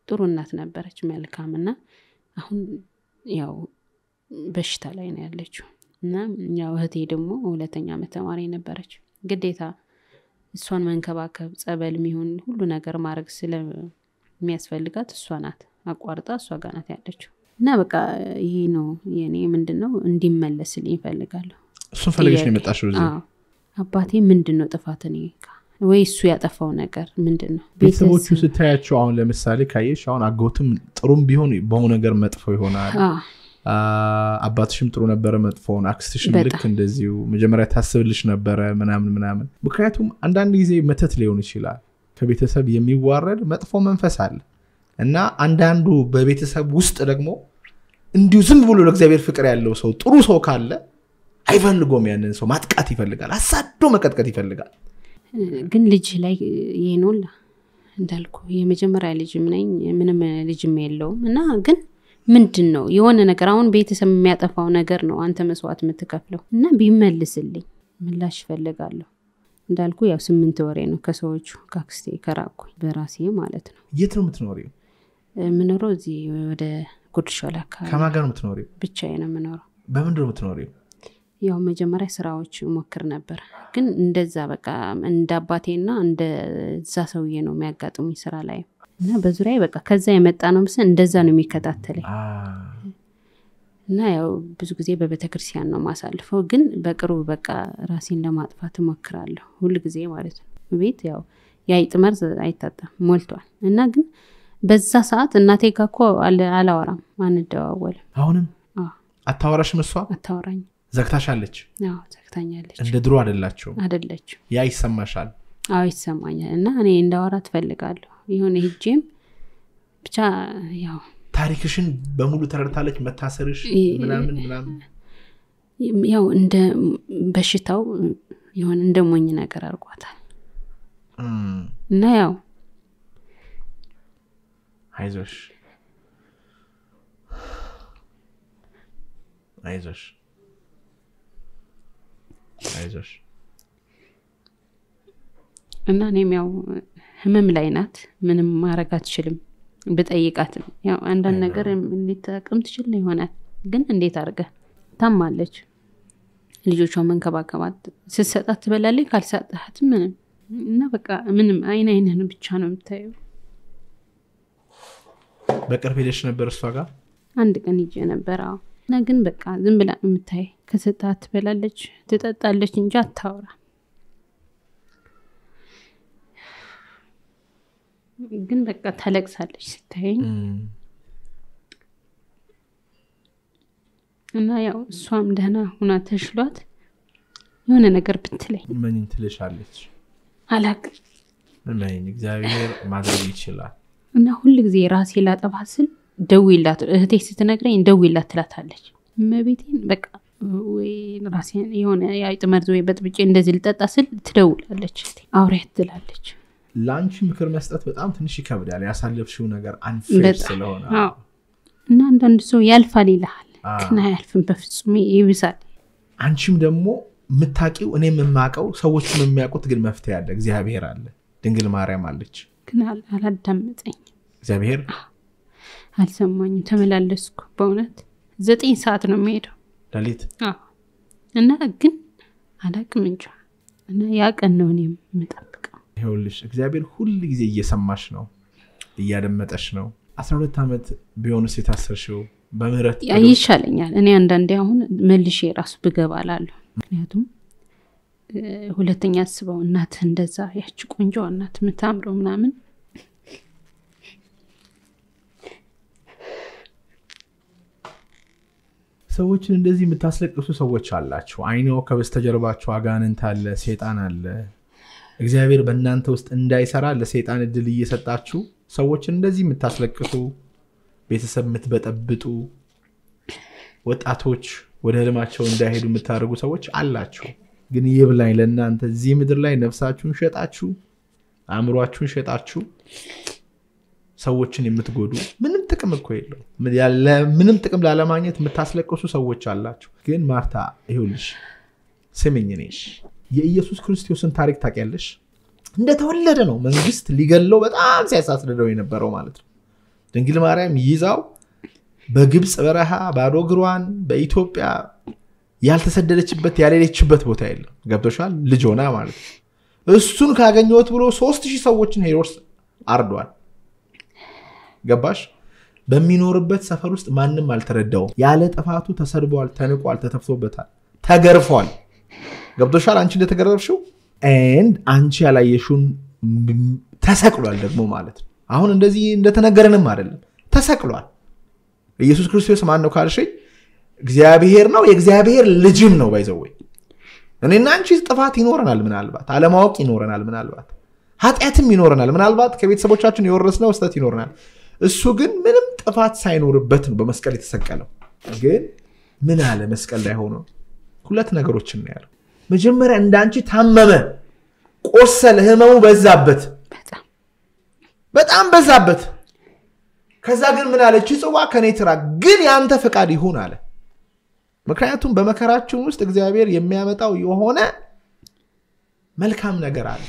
B: ጥሩ እናት ነበረች መልካምና አሁን ያው በሽታ ላይ ነው ያለችው እና ያው እህቴ ደግሞ ሁለተኛ ዓመት ተማሪ ነበረች ግዴታ እሷን መንከባከብ ጸበል የሚሆን ሁሉ ነገር ማድረግ ስለሚያስፈልጋት እሷ ናት አቋርጣ እሷ ጋር ናት ያለችው እና በቃ ይሄ ነው የኔ ምንድነው እንዲመለስልኝ ይፈልጋለሁ
A: እሱን ፈልገሽ ነው የመጣሽው እዚህ
B: አባቴ ምንድነው ጥፋትኔ ወይ እሱ ያጠፋው ነገር ምንድነው
A: ቤተሰቦቹ ስታያቸው አሁን ለምሳሌ ካየሽ አሁን አጎትም ጥሩም ቢሆን በሆነ ነገር መጥፎ ይሆናል አባትሽም ጥሩ ነበር መጥፎን አክስትሽም ልክ እንደዚሁ መጀመሪያ ታስብልሽ ነበር ምናምን ምክንያቱም አንዳንድ ጊዜ መተት ሊሆን ይችላል ከቤተሰብ የሚዋረድ መጥፎ መንፈስ አለ እና አንዳንዱ በቤተሰብ ውስጥ ደግሞ እንዲሁ ዝም ብሎ ለእግዚአብሔር ፍቅር ያለው ሰው ጥሩ ሰው ካለ አይፈልጎም ያንን ሰው ማጥቃት ይፈልጋል አሳዶ መቀጥቀጥ ይፈልጋል
B: ግን ልጅ ላይ ይሄኖላ እንዳልኩ የመጀመሪያ ልጅም ነኝ ምንም ልጅም የለውም እና ግን ምንድነው የሆነ ነገር አሁን ቤተሰብ የሚያጠፋው ነገር ነው አንተ መስዋዕት የምትከፍለው እና ቢመልስልኝ ምላሽ ፈልጋለሁ እንዳልኩ ያው 8 ወሬ ነው ከሰዎቹ ካክስቴ ከራኩ በራሴ ማለት ነው
A: የት ነው የምትኖሪው
B: ምኖረው እዚህ ወደ ጉድሾላ አካባቢ
A: ከማን ጋር ነው የምትኖሪው
B: ብቻዬን ነው የምኖረው
A: በምንድን ነው የምትኖሪው
B: ያው መጀመሪያ ስራዎች ሞክር ነበር ግን እንደዛ በቃ እንዳባቴና እንደዛ ሰውዬ ነው የሚያጋጥሙኝ ስራ ላይ እና በዙሪያዬ በቃ ከዛ የመጣ ነው ምስል እንደዛ ነው የሚከታተለኝ እና ያው ብዙ ጊዜ በቤተክርስቲያን ነው ማሳልፈው ግን በቅርቡ በቃ ራሴን ለማጥፋት ሞክራለሁ ሁሉ ጊዜ ማለት ነው ቤት ያው ያይጥ መርዝ አይታጣም ሞልቷል እና ግን በዛ ሰዓት እናቴ ጋር እኮ አላወራም አንደዋወልም
A: አሁንም አታወራሽም እሷ
B: አታወራኝ
A: ዘግታሻለች
B: አዎ ዘግታኛለች
A: እንደ ድሮ አይደላችሁም ያ ይሰማሻል
B: አዎ ይሰማኛል እና እኔ እንዳወራት ፈልጋለሁ ይሁን ሄጄም ብቻ ያው
A: ታሪክሽን በሙሉ ተረድታለች መታሰርሽ ምናምን
B: ያው እንደ በሽታው ይሁን እንደሞኝ ነገር አርጓታል እና ያው አይዞሽ እና እኔም ያው ህመም ላይ ናት ምንም ማረግ አትችልም በጠይቃት ያው አንዳንድ ነገር ሊታቀም ትችል ይሆናል ግን እንዴት አርገ ታማለች ልጆቿን መንከባከባት ስትሰጣት ትበላለች ካልሰጣት ምንም እና በቃ ምንም አይነን ብቻ ነው የምታየው
A: በቅርብ ሄደሽ ነበር እሷ ጋር
B: አንድ ቀን ሄጄ ነበር አዎ እና ግን በቃ ዝም ብላ የምታይ ከሰጣት ትበላለች ትጠጣለች እንጂ አታወራ ግን በቃ ታለቅሳለች ስታየኝ እና ያው እሷም ደህና ሆና ተሽሏት የሆነ ነገር ብትለኝ
A: ምን ትልሻለች
B: አላቅም
A: ምን እግዚአብሔር ማድረግ ይችላል
B: እና ሁሉ ጊዜ ራሴ ላጠፋ ስል ደውይላት እህቴ ስትነግረኝ ደውይላት ትላታለች መቤቴን በቃ ወይ ራሴን የሆነ ያይጥ መርዝ ወይ በጥብጬ እንደዚህ ልጠጣ ስል ትደውላለች አውሪያት ትላለች
A: ላንቺ ምክር መስጠት በጣም ትንሽ ይከብዳል ያሳለፍሽው ነገር አንፌር ስለሆነ
B: እና አንዳንድ ሰው ያልፋል ይላል ግን አያልፍም በፍጹም ይብሳል
A: አንቺም ደግሞ ምታቂው እኔም የማቀው ሰዎችም የሚያውቁት ግን መፍትሄ አለ እግዚአብሔር አለ ድንግል ማርያም አለች
B: ግን አላዳመጠኝ
A: እግዚአብሔር
B: አልሰማኝም ተመላለስኩ በእውነት 9 ሰዓት ነው የሚሄደው
A: ዳሊት
B: እና ግን አላቅም እንጃ እና ያ ቀን ነው እኔም የምጠብቀው
A: ይኸውልሽ እግዚአብሔር ሁሉ ጊዜ እየሰማሽ ነው እያደመጠሽ ነው 12 ዓመት ቢሆንስ የታሰርሽው በምህረት
B: ይሻለኛል እኔ አንዳንዴ አሁን መልሼ ራሱ ብገባላለሁ ምክንያቱም ሁለተኛ አስበው እናት እንደዛ ያቺ ቆንጆ እናት ምታምረው ምናምን
A: ሰዎችን እንደዚህ የምታስለቅሱ ሰዎች አላችሁ አይኖ ከበስተጀርባችሁ አጋንንት አለ ሰይጣን አለ እግዚአብሔር በእናንተ ውስጥ እንዳይሰራ ለሰይጣን እድል እየሰጣችሁ ሰዎችን እንደዚህ የምታስለቅሱ ቤተሰብ የምትበጠብጡ ወጣቶች ወደ ህልማቸው እንዳይሄዱ የምታደርጉ ሰዎች አላችሁ ግን ይብላኝ ለእናንተ እዚህ ምድር ላይ ነፍሳችሁን ሸጣችሁ አእምሮአችሁን ሸጣችሁ ሰዎችን የምትጎዱ ምንም ጥቅም እኮ የለው ምንም ጥቅም ላለማግኘት የምታስለቅሱ ሰዎች አላችሁ ግን ማርታ ይሁንሽ ስሚኝ ነሽ የኢየሱስ ክርስቶስን ታሪክ ታውቂያለሽ እንደተወለደ ነው መንግስት ሊገለው በጣም ሲያሳስደው የነበረው ማለት ነው ድንግል ማርያም ይዛው በግብጽ በረሃ ባዶ እግሯን በኢትዮጵያ ያልተሰደደችበት ያልሄደችበት ቦታ የለም ገብቶሻል ልጅ ሆና ማለት እሱን ካገኘሁት ብሎ 3000 ሰዎችን ሄሮድስ አርዷል ገባሽ በሚኖርበት ሰፈር ውስጥ ማንንም አልተረዳው ያለ ጥፋቱ ተሰድቧል ተንቋል ተተፍቶበታል ተገርፏል ገብቶሻል አንቺ እንደተገረፍሽው አንቺ ያላየሽውን ተሰቅሏል ደግሞ ማለት ነው አሁን እንደዚህ እንደተነገረንም አይደለም ተሰቅሏል ኢየሱስ ክርስቶስ ማን ነው ካልሽኝ እግዚአብሔር ነው የእግዚአብሔር ልጅም ነው ባይዘወይ እኔና አንቺ ጥፋት ይኖርናል ምናልባት አለማወቅ ይኖርናል ምናልባት ኃጢያትም ይኖርናል ምናልባት ከቤተሰቦቻችን የወረስነው ስተት ይኖርናል እሱ ግን ምንም ጥፋት ሳይኖርበት ነው በመስቀል የተሰቀለው ግን ምን አለ መስቀል ላይ ሆኖ ሁለት ነገሮችን ነው ያለው መጀመሪያ እንዳንቺ ታመመ ቆሰለ ህመሙ በጣም በዛበት ከዛ ግን ምን አለች ጽዋ ከኔ ትራ ግን ያንተ ፍቃድ ይሁን አለ ምክንያቱም በመከራችን ውስጥ እግዚአብሔር የሚያመጣው የሆነ መልካም ነገር አለ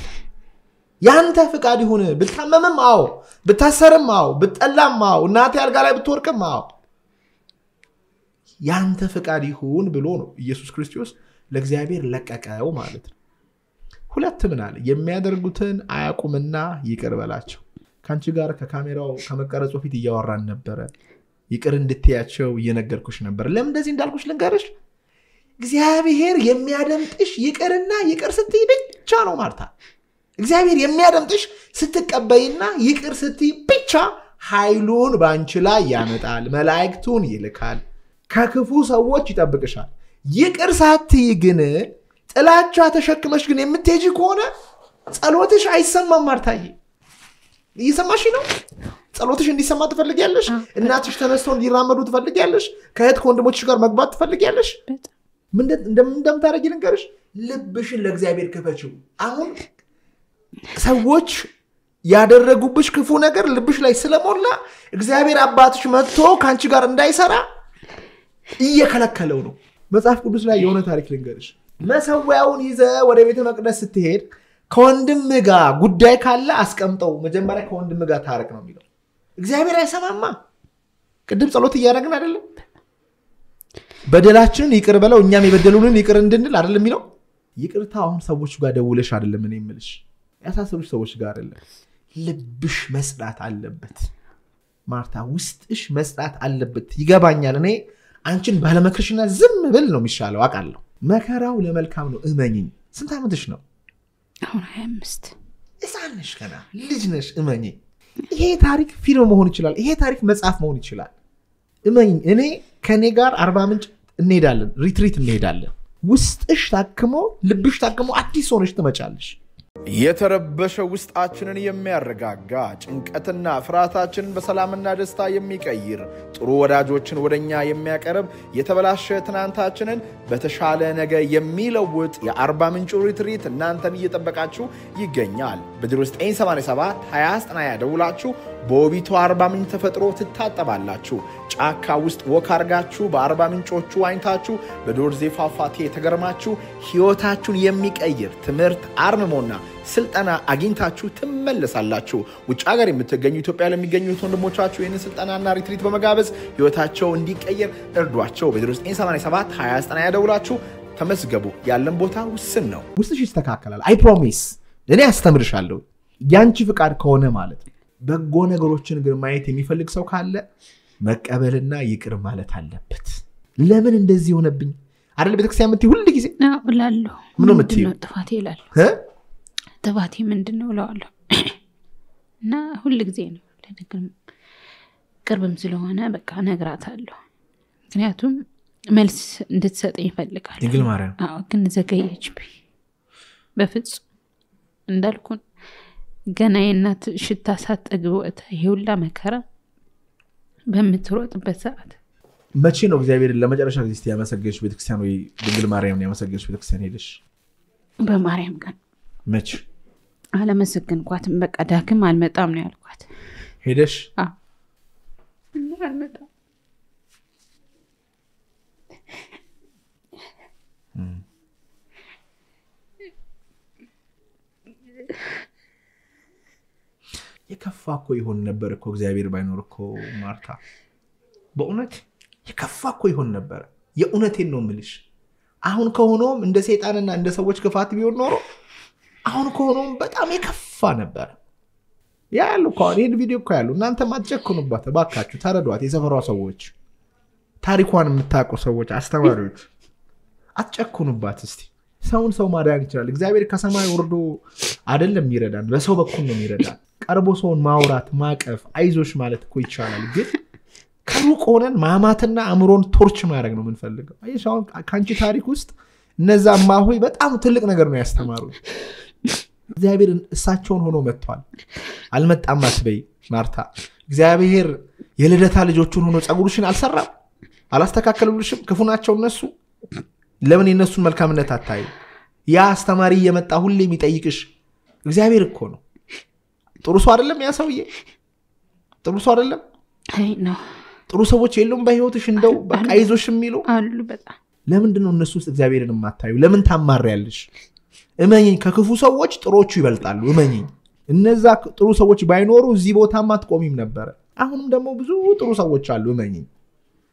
A: ያንተ ፍቃድ ይሁን ብታመምም አዎ ብታሰርም አዎ ብትጠላም አዎ እናቴ አልጋ ላይ ብትወርቅም አዎ ያንተ ፍቃድ ይሁን ብሎ ነው ኢየሱስ ክርስቶስ ለእግዚአብሔር ለቀቀው ማለት ነው ሁለት ምን አለ የሚያደርጉትን አያቁምና ይቅር በላቸው ካንቺ ጋር ከካሜራው ከመቀረጹ ፊት እያወራን ነበር ይቅር እንድትያቸው እየነገርኩሽ ነበር ለምን እንደዚህ እንዳልኩሽ ልንገርሽ እግዚአብሔር የሚያደምጥሽ ይቅርና ይቅር ስትይ ብቻ ነው ማርታ እግዚአብሔር የሚያደምጥሽ ስትቀበይና ይቅር ስትይ ብቻ ኃይሉን ባንቺ ላይ ያመጣል መላእክቱን ይልካል ከክፉ ሰዎች ይጠብቅሻል ይቅር ሳትይ ግን ጥላቻ ተሸክመሽ ግን የምትሄጂ ከሆነ ጸሎትሽ አይሰማም ማርታዬ እየሰማሽ ነው ጸሎትሽ እንዲሰማ ትፈልጊያለሽ እናትሽ ተነስተው እንዲራመዱ ትፈልጊያለሽ ከእህት ወንድሞችሽ ጋር መግባት ትፈልጊያለሽ ምን እንደምታረጊ ልንገርሽ ልብሽን ለእግዚአብሔር ክፈችው አሁን ሰዎች ያደረጉብሽ ክፉ ነገር ልብሽ ላይ ስለሞላ እግዚአብሔር አባትሽ መጥቶ ካንቺ ጋር እንዳይሰራ እየከለከለው ነው መጽሐፍ ቅዱስ ላይ የሆነ ታሪክ ልንገርሽ መሰዋያውን ይዘ ወደ ቤተ መቅደስ ስትሄድ ከወንድም ጋር ጉዳይ ካለ አስቀምጠው መጀመሪያ ከወንድም ጋር ታረቅ ነው የሚለው እግዚአብሔር አይሰማማ ቅድም ጸሎት እያደረግን አይደለም በደላችንን ይቅር በለው እኛም የበደሉንን ይቅር እንድንል አይደለም የሚለው ይቅርታ አሁን ሰዎች ጋር ደውለሽ አይደለም እኔ የምልሽ ያሳሰሩሽ ሰዎች ጋር አይደለም ልብሽ መስራት አለበት ማርታ ውስጥሽ መስራት አለበት ይገባኛል እኔ አንቺን ባለመክርሽና ዝም ብል ነው የሚሻለው አቃለሁ መከራው ለመልካም ነው እመኚኝ ስንት ዓመትሽ ነው
B: አሁን 25
A: እሳንሽ ከና ልጅ ነሽ እመኚኝ ይሄ ታሪክ ፊልም መሆን ይችላል ይሄ ታሪክ መጽሐፍ መሆን ይችላል እመኚኝ እኔ ከኔ ጋር 40 ምንጭ እንሄዳለን ሪትሪት እንሄዳለን ውስጥሽ ታክሞ ልብሽ ታክሞ አዲስ ሆነሽ ትመጫለሽ
C: የተረበሸ ውስጣችንን የሚያረጋጋ ጭንቀትና ፍርሃታችንን በሰላምና ደስታ የሚቀይር ጥሩ ወዳጆችን ወደኛ የሚያቀርብ የተበላሸ ትናንታችንን በተሻለ ነገ የሚለውጥ የአርባ ምንጭ ሪትሪት እናንተን እየጠበቃችሁ ይገኛል በ0987 2090 ደውላችሁ በውቢቱ አርባ ምንጭ ተፈጥሮ ትታጠባላችሁ ጫካ ውስጥ ወክ አርጋችሁ በአርባ ምንጮቹ ዋኝታችሁ በዶርዜ ፏፏቴ ተገርማችሁ ህይወታችሁን የሚቀይር ትምህርት አርምሞና ስልጠና አግኝታችሁ ትመለሳላችሁ። ውጭ ሀገር የምትገኙ ኢትዮጵያ ለሚገኙ ወንድሞቻችሁ ይህንን ስልጠናና ሪትሪት በመጋበዝ ህይወታቸው እንዲቀየር እርዷቸው። በ0987 2090 ያደውላችሁ ተመዝገቡ። ያለን ቦታ ውስን ነው።
A: ውስጥሽ ይስተካከላል። አይ ፕሮሚስ። እኔ አስተምርሻለሁ ያንቺ ፍቃድ ከሆነ ማለት ነው። በጎ ነገሮችን ግን ማየት የሚፈልግ ሰው ካለ መቀበልና ይቅር ማለት አለበት። ለምን እንደዚህ ሆነብኝ አይደል ቤተክርስቲያን የምትይ ሁሉ ጊዜ
B: እላለሁ።
A: ምን ነው
B: ጥፋቴ እላለሁ። ጥፋቴ ምንድነው እላለሁ እና ሁሉ ጊዜ ነው ለነገር ቅርብም ስለሆነ በቃ ነግራታለሁ። ምክንያቱም መልስ እንድትሰጠኝ ይፈልጋል።
A: ድንግል ማርያም
B: ግን ዘገየችብኝ። በፍጹም እንዳልኩን ገና የእናት ሽታ ሳትጠግቦት ይሁላ መከራ በምትሮጥበት ሰዓት
A: መቼ ነው እግዚአብሔር ለመጨረሻ ጊዜ ያመሰገንሽ ቤተክርስቲያን ወይ ድንግል ማርያምን ያመሰገንሽ ቤተክርስቲያን ሄደሽ?
B: በማርያም ቀን
A: መቼ
B: አለመሰገንኳትም። በቃ ዳግም አልመጣም ነው ያልኳት።
A: ሄደሽ?
B: አዎ አልመጣም።
A: የከፋ እኮ ይሆን ነበር እኮ እግዚአብሔር ባይኖር እኮ ማርታ፣ በእውነት የከፋ እኮ ይሆን ነበር። የእውነቴን ነው የምልሽ። አሁን ከሆነም እንደ ሰይጣንና እንደ ሰዎች ክፋት ቢሆን ኖሮ አሁን ከሆነም በጣም የከፋ ነበር። ያሉ እኮ ይሄን ቪዲዮ እኮ ያሉ እናንተ ማትጨክኑባት ባካችሁ፣ ተረዷት። የሰፈሯ ሰዎች፣ ታሪኳን የምታውቁ ሰዎች፣ አስተማሪዎች አትጨክኑባት እስቲ። ሰውን ሰው ማዳን ይችላል። እግዚአብሔር ከሰማይ ወርዶ አይደለም ይረዳን፣ በሰው በኩል ነው ይረዳን። ቀርቦ ሰውን ማውራት ማቀፍ አይዞሽ ማለት እኮ ይቻላል። ግን ከሩቅ ሆነን ማማትና አምሮን ቶርች ማድረግ ነው የምንፈልገው። አይሽ አሁን ካንቺ ታሪክ ውስጥ እነዛ ማሆይ በጣም ትልቅ ነገር ነው ያስተማሩት። እግዚአብሔር እሳቸውን ሆኖ መጥቷል። አልመጣም አትበይ ማርታ። እግዚአብሔር የልደታ ልጆቹን ሆኖ ጸጉርሽን አልሰራም፣ አላስተካከሉልሽም። ክፉ ናቸው እነሱ። ለምን የነሱን መልካምነት አታይ? ያ አስተማሪ እየመጣ ሁሌ የሚጠይቅሽ እግዚአብሔር እኮ ነው። ጥሩ ሰው አይደለም ያ ሰውዬ? ጥሩ ሰው አይደለም?
B: አይ ነው።
A: ጥሩ ሰዎች የሉም በህይወትሽ? እንደው በቃ አይዞሽ የሚሉ
B: አሉ በጣም።
A: ለምንድን ነው እነሱ ውስጥ እግዚአብሔርን የማታዩ? ለምን ታማሪያለሽ? እመኚኝ፣ ከክፉ ሰዎች ጥሮቹ ይበልጣሉ። እመኚኝ። እነዛ ጥሩ ሰዎች ባይኖሩ እዚህ ቦታማ አትቆሚም ነበር። አሁንም ደግሞ ብዙ ጥሩ ሰዎች አሉ። እመኚኝ፣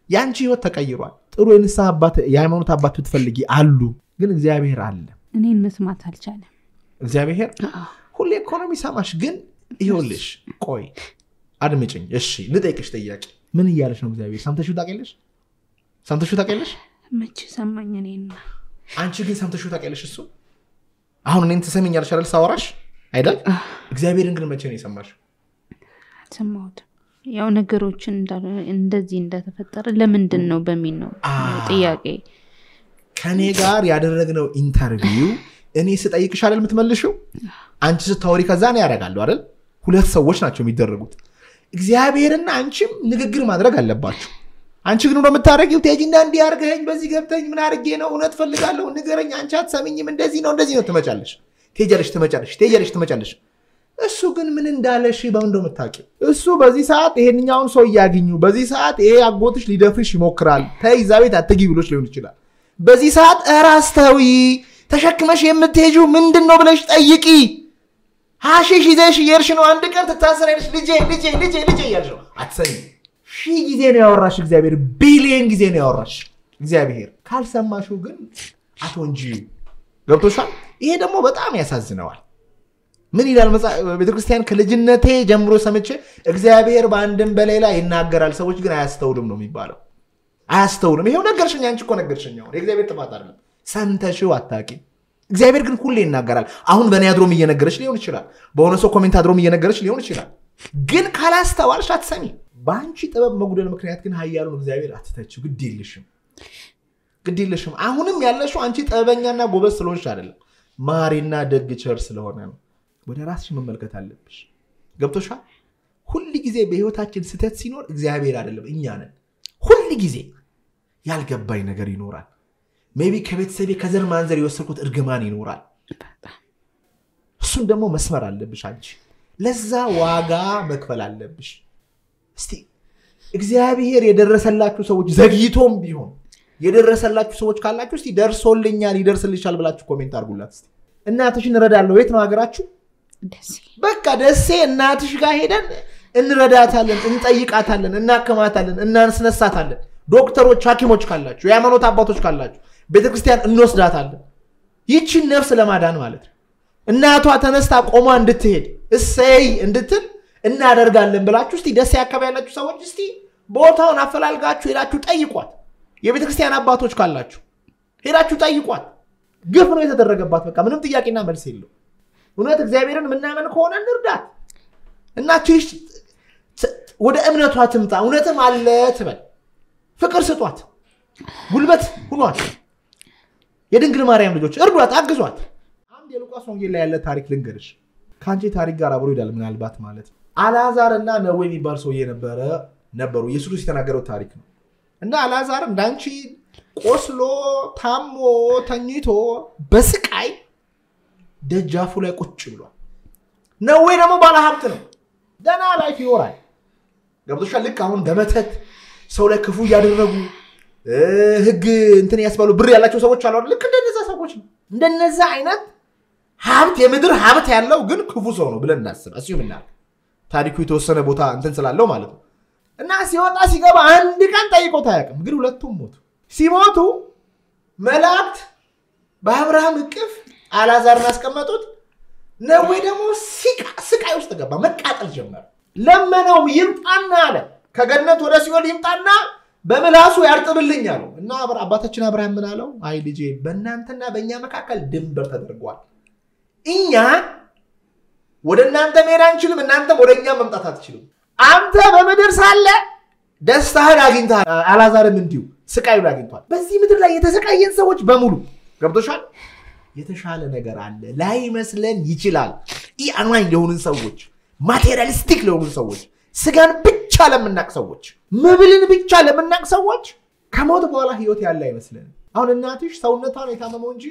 A: ያንቺ ህይወት ተቀይሯል። ጥሩ የንስሐ አባት የሃይማኖት አባት ትፈልጊ አሉ፣ ግን እግዚአብሔር አለ።
B: እኔን መስማት አልቻለም
A: እግዚአብሔር። ሁሌ ኢኮኖሚ ሰማሽ። ግን ይኸውልሽ፣ ቆይ አድምጪኝ እሺ። ልጠይቅሽ ጥያቄ። ምን እያለሽ ነው እግዚአብሔር? ሰምተሽው ታውቂያለሽ? ሰምተሽው ታውቂያለሽ?
B: መቼ ሰማኝ? እኔና
A: አንቺ ግን ሰምተሽው ታውቂያለሽ? እሱ አሁን እኔን ትሰሚኛለሽ አይደል? ሳወራሽ አይደል? እግዚአብሔርን ግን መቼ ነው የሰማሽው?
B: አልሰማሁትም። ያው ነገሮችን እንደዚህ እንደተፈጠረ ለምንድን ነው በሚል ነው ጥያቄ።
A: ከኔ ጋር ያደረግነው ኢንተርቪው እኔ ስጠይቅሽ አይደል የምትመልሽው? አንቺ ስታወሪ ከዛ ነው ያደርጋሉ አይደል? ሁለት ሰዎች ናቸው የሚደረጉት። እግዚአብሔርና አንቺም ንግግር ማድረግ አለባችሁ። አንቺ ግን ነው የምታረጊው። ቴጂና እንዲህ አርገኝ፣ በዚህ ገብተኝ፣ ምን አርጌ ነው? እውነት ፈልጋለሁ ንገረኝ። አንቺ አትሰሚኝም። እንደዚህ ነው ትመጫለሽ። ቴጃለሽ ትመጫለሽ። እሱ ግን ምን እንዳለሽ በእንደው የምታውቂው? እሱ በዚህ ሰዓት ይሄንኛውን ሰው ያገኙ፣ በዚህ ሰዓት ይሄ አጎትሽ ሊደፍርሽ ይሞክራል፣ ተይ እዛ ቤት አትግቢ ብሎሽ ሊሆን ይችላል። በዚህ ሰዓት እራስተዊ ተሸክመሽ የምትሄጂው ምንድነው ብለሽ ጠይቂ። ሐሺሽ ይዘሽ የርሽ ነው። አንድ ቀን ትታሰራለሽ። ልጄ እያልሽ ነው። አትሰሚ። ሺህ ጊዜ ነው ያወራሽ እግዚአብሔር፣ ቢሊየን ጊዜ ነው ያወራሽ እግዚአብሔር። ካልሰማሽው ግን አትወንጂ። ገብቶሻል? ይሄ ደግሞ በጣም ያሳዝነዋል። ምን ይላል ቤተክርስቲያን? ከልጅነቴ ጀምሮ ሰምቼ እግዚአብሔር በአንድም በሌላ ይናገራል፣ ሰዎች ግን አያስተውሉም ነው የሚባለው። አያስተውሉም። ይሄው ነገርሽኝ። አንቺ እኮ ነገርሽኝ። አሁን የእግዚአብሔር ጥፋት አይደለም። ሰምተሽው አታውቂም። እግዚአብሔር ግን ሁሌ ይናገራል። አሁን በእኔ አድሮም እየነገረች ሊሆን ይችላል፣ በሆነ ሰው ኮሜንት አድሮም እየነገረች ሊሆን ይችላል። ግን ካላስተዋልሽ አትሰሚ። በአንቺ ጥበብ መጉደል ምክንያት ግን ኃያሉን እግዚአብሔር አትተችው። ግድ የለሽም። አሁንም ያለሽው አንቺ ጥበበኛና ጎበዝ ስለሆንሽ አይደለም፣ ማሪና ደግ ቸር ስለሆነ ነው። ወደ ራስሽ መመልከት አለብሽ። ገብቶሻል? ሁሉ ጊዜ በህይወታችን ስተት ሲኖር እግዚአብሔር አይደለም እኛ ነን። ሁሉ ጊዜ ያልገባኝ ነገር ይኖራል። ሜቢ ከቤተሰቤ ከዘር ማንዘር የወሰድኩት እርግማን ይኖራል። እሱን ደግሞ መስመር አለብሽ አንቺ። ለዛ ዋጋ መክፈል አለብሽ። እስቲ እግዚአብሔር የደረሰላችሁ ሰዎች ዘግይቶም ቢሆን የደረሰላችሁ ሰዎች ካላችሁ እስቲ ደርሶልኛል ይደርስልሻል ብላችሁ ኮሜንት አድርጉላት። እስቲ እናትሽን እረዳለሁ የት ነው ሀገራችሁ
B: ደሴ
A: በቃ ደሴ እናትሽ ጋር ሄደን እንረዳታለን እንጠይቃታለን እናከማታለን እናስነሳታለን ዶክተሮች ሐኪሞች ካላችሁ የሃይማኖት አባቶች ካላችሁ ቤተክርስቲያን እንወስዳታለን ይቺን ነፍስ ለማዳን ማለት ነው እናቷ ተነስታ ቆማ እንድትሄድ እሰይ እንድትል እናደርጋለን ብላችሁ እስቲ ደሴ አካባቢ ያላችሁ ሰዎች እስቲ ቦታውን አፈላልጋችሁ ሄዳችሁ ጠይቋት የቤተክርስቲያን አባቶች ካላችሁ ሄዳችሁ ጠይቋት ግፍ ነው የተደረገባት በቃ ምንም ጥያቄና መልስ የለው እውነት እግዚአብሔርን ምናመን ከሆነ እንርዳት እናትሽ ወደ እምነቷ ትምጣ እውነትም አለ ትበል ፍቅር ስጧት ጉልበት ሁኗት የድንግል ማርያም ልጆች እርዷት አግዟት አንድ የሉቃስ ወንጌል ላይ ያለ ታሪክ ልንገርሽ ካንቺ ታሪክ ጋር አብሮ ይላል ምናልባት ማለት አልዓዛርና ነዌ የሚባል ሰውዬ ነበሩ ኢየሱስ የተናገረው ታሪክ ነው እና አልዓዛር እንዳንቺ ቆስሎ ታሞ ተኝቶ በስቃይ ደጃፉ ላይ ቁጭ ብሏል ነዌ ደግሞ ባለ ሀብት ነው ደና ላይፍ ይወራል ገብቶሻል ልክ አሁን በመተት ሰው ላይ ክፉ ያደረጉ ህግ እንትን ያስባሉ ብር ያላቸው ሰዎች አሉ ልክ እንደነዛ ሰዎች ነው እንደነዛ አይነት ሀብት የምድር ሀብት ያለው ግን ክፉ ሰው ነው ብለን እናስብ አስዩምና ታሪኩ የተወሰነ ቦታ እንትን ስላለው ማለት ነው እና ሲወጣ ሲገባ አንድ ቀን ጠይቆት አያውቅም ግን ሁለቱም ሞቱ ሲሞቱ መላእክት በአብርሃም እቅፍ አልዓዛርን አስቀመጡት ነዌ ደግሞ ስቃይ ውስጥ ገባ መቃጠል ጀመረ ለመነው ይምጣና አለ ከገነት ወደ ሲኦል ይምጣና በመላሱ ያርጥብልኝ አለው እና አባታችን አብርሃም ምን አለው አይ ልጄ በእናንተና በእኛ መካከል ድንበር ተደርጓል እኛ ወደናንተ መሄድ አንችልም እናንተም ወደኛ መምጣት አትችሉም አንተ በመድር ሳለ ደስታህን አግኝተሃል አልዓዛርም እንዲሁ ስቃዩን አግኝቷል በዚህ ምድር ላይ የተሰቃየን ሰዎች በሙሉ ገብቶሻል የተሻለ ነገር አለ ላይ መስለን ይችላል ኢአማኝ ለሆኑ ሰዎች ማቴሪያሊስቲክ ለሆኑ ሰዎች ስጋን ብቻ ለምናቅ ሰዎች መብልን ብቻ ለምናቅ ሰዎች ከሞት በኋላ ህይወት ያለ አይመስልም አሁን እናትሽ ሰውነቷን የታመመው እንጂ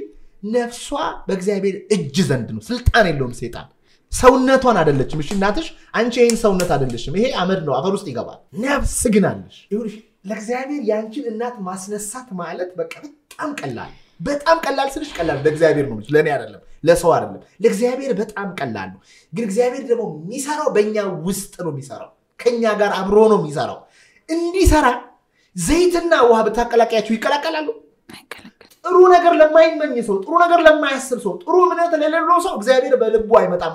A: ነፍሷ በእግዚአብሔር እጅ ዘንድ ነው ስልጣን የለውም ሰይጣን ሰውነቷን አይደለችም እሺ እናትሽ አንቺ ይሄን ሰውነት አይደለሽም ይሄ አመድ ነው አፈር ውስጥ ይገባል ነፍስ ግን አለሽ ይሁንሽ ለእግዚአብሔር ያንቺን እናት ማስነሳት ማለት በጣም ቀላል ስልሽ ቀላል ለእግዚአብሔር ነው ለኔ አይደለም ለሰው አይደለም ለእግዚአብሔር በጣም ቀላል ነው ግን እግዚአብሔር ደግሞ የሚሰራው በእኛ ውስጥ ነው የሚሰራው ከኛ ጋር አብሮ ነው የሚሰራው እንዲሰራ ዘይትና ውሃ በታቀላቀያችሁ ይቀላቀላሉ ጥሩ ነገር ለማይመኝ ሰው ጥሩ ነገር ለማያስብ ሰው ጥሩ እምነት ለሌለው ሰው እግዚአብሔር በልቡ አይመጣም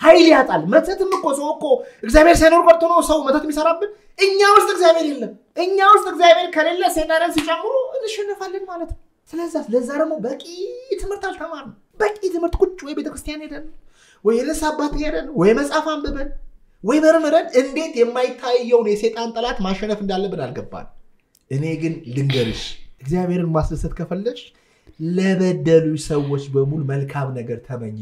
A: ኃይል ያጣል መተትም እኮ ሰው እኮ እግዚአብሔር ሳይኖር ቀርቶ ነው ሰው መተት የሚሰራብን እኛ ውስጥ እግዚአብሔር የለም እኛ ውስጥ እግዚአብሔር ከሌለ ሰይጣንን ሲጨምሩ እንሸነፋለን ማለት ነው ስለዚህ ለዛ ደግሞ በቂ ትምህርት አልተማርንም በቂ ትምህርት ቁጭ ወይ ቤተክርስቲያን ሄደን ወይ ለሳባት ሄደን ወይ መጽሐፍ አንብበን ወይ መርምረን እንዴት የማይታየውን የሰይጣን ጠላት ማሸነፍ እንዳለብን አልገባን እኔ ግን ልንገርሽ እግዚአብሔርን ማስደሰት ከፈለሽ ለበደሉ ሰዎች በሙሉ መልካም ነገር ተመኝ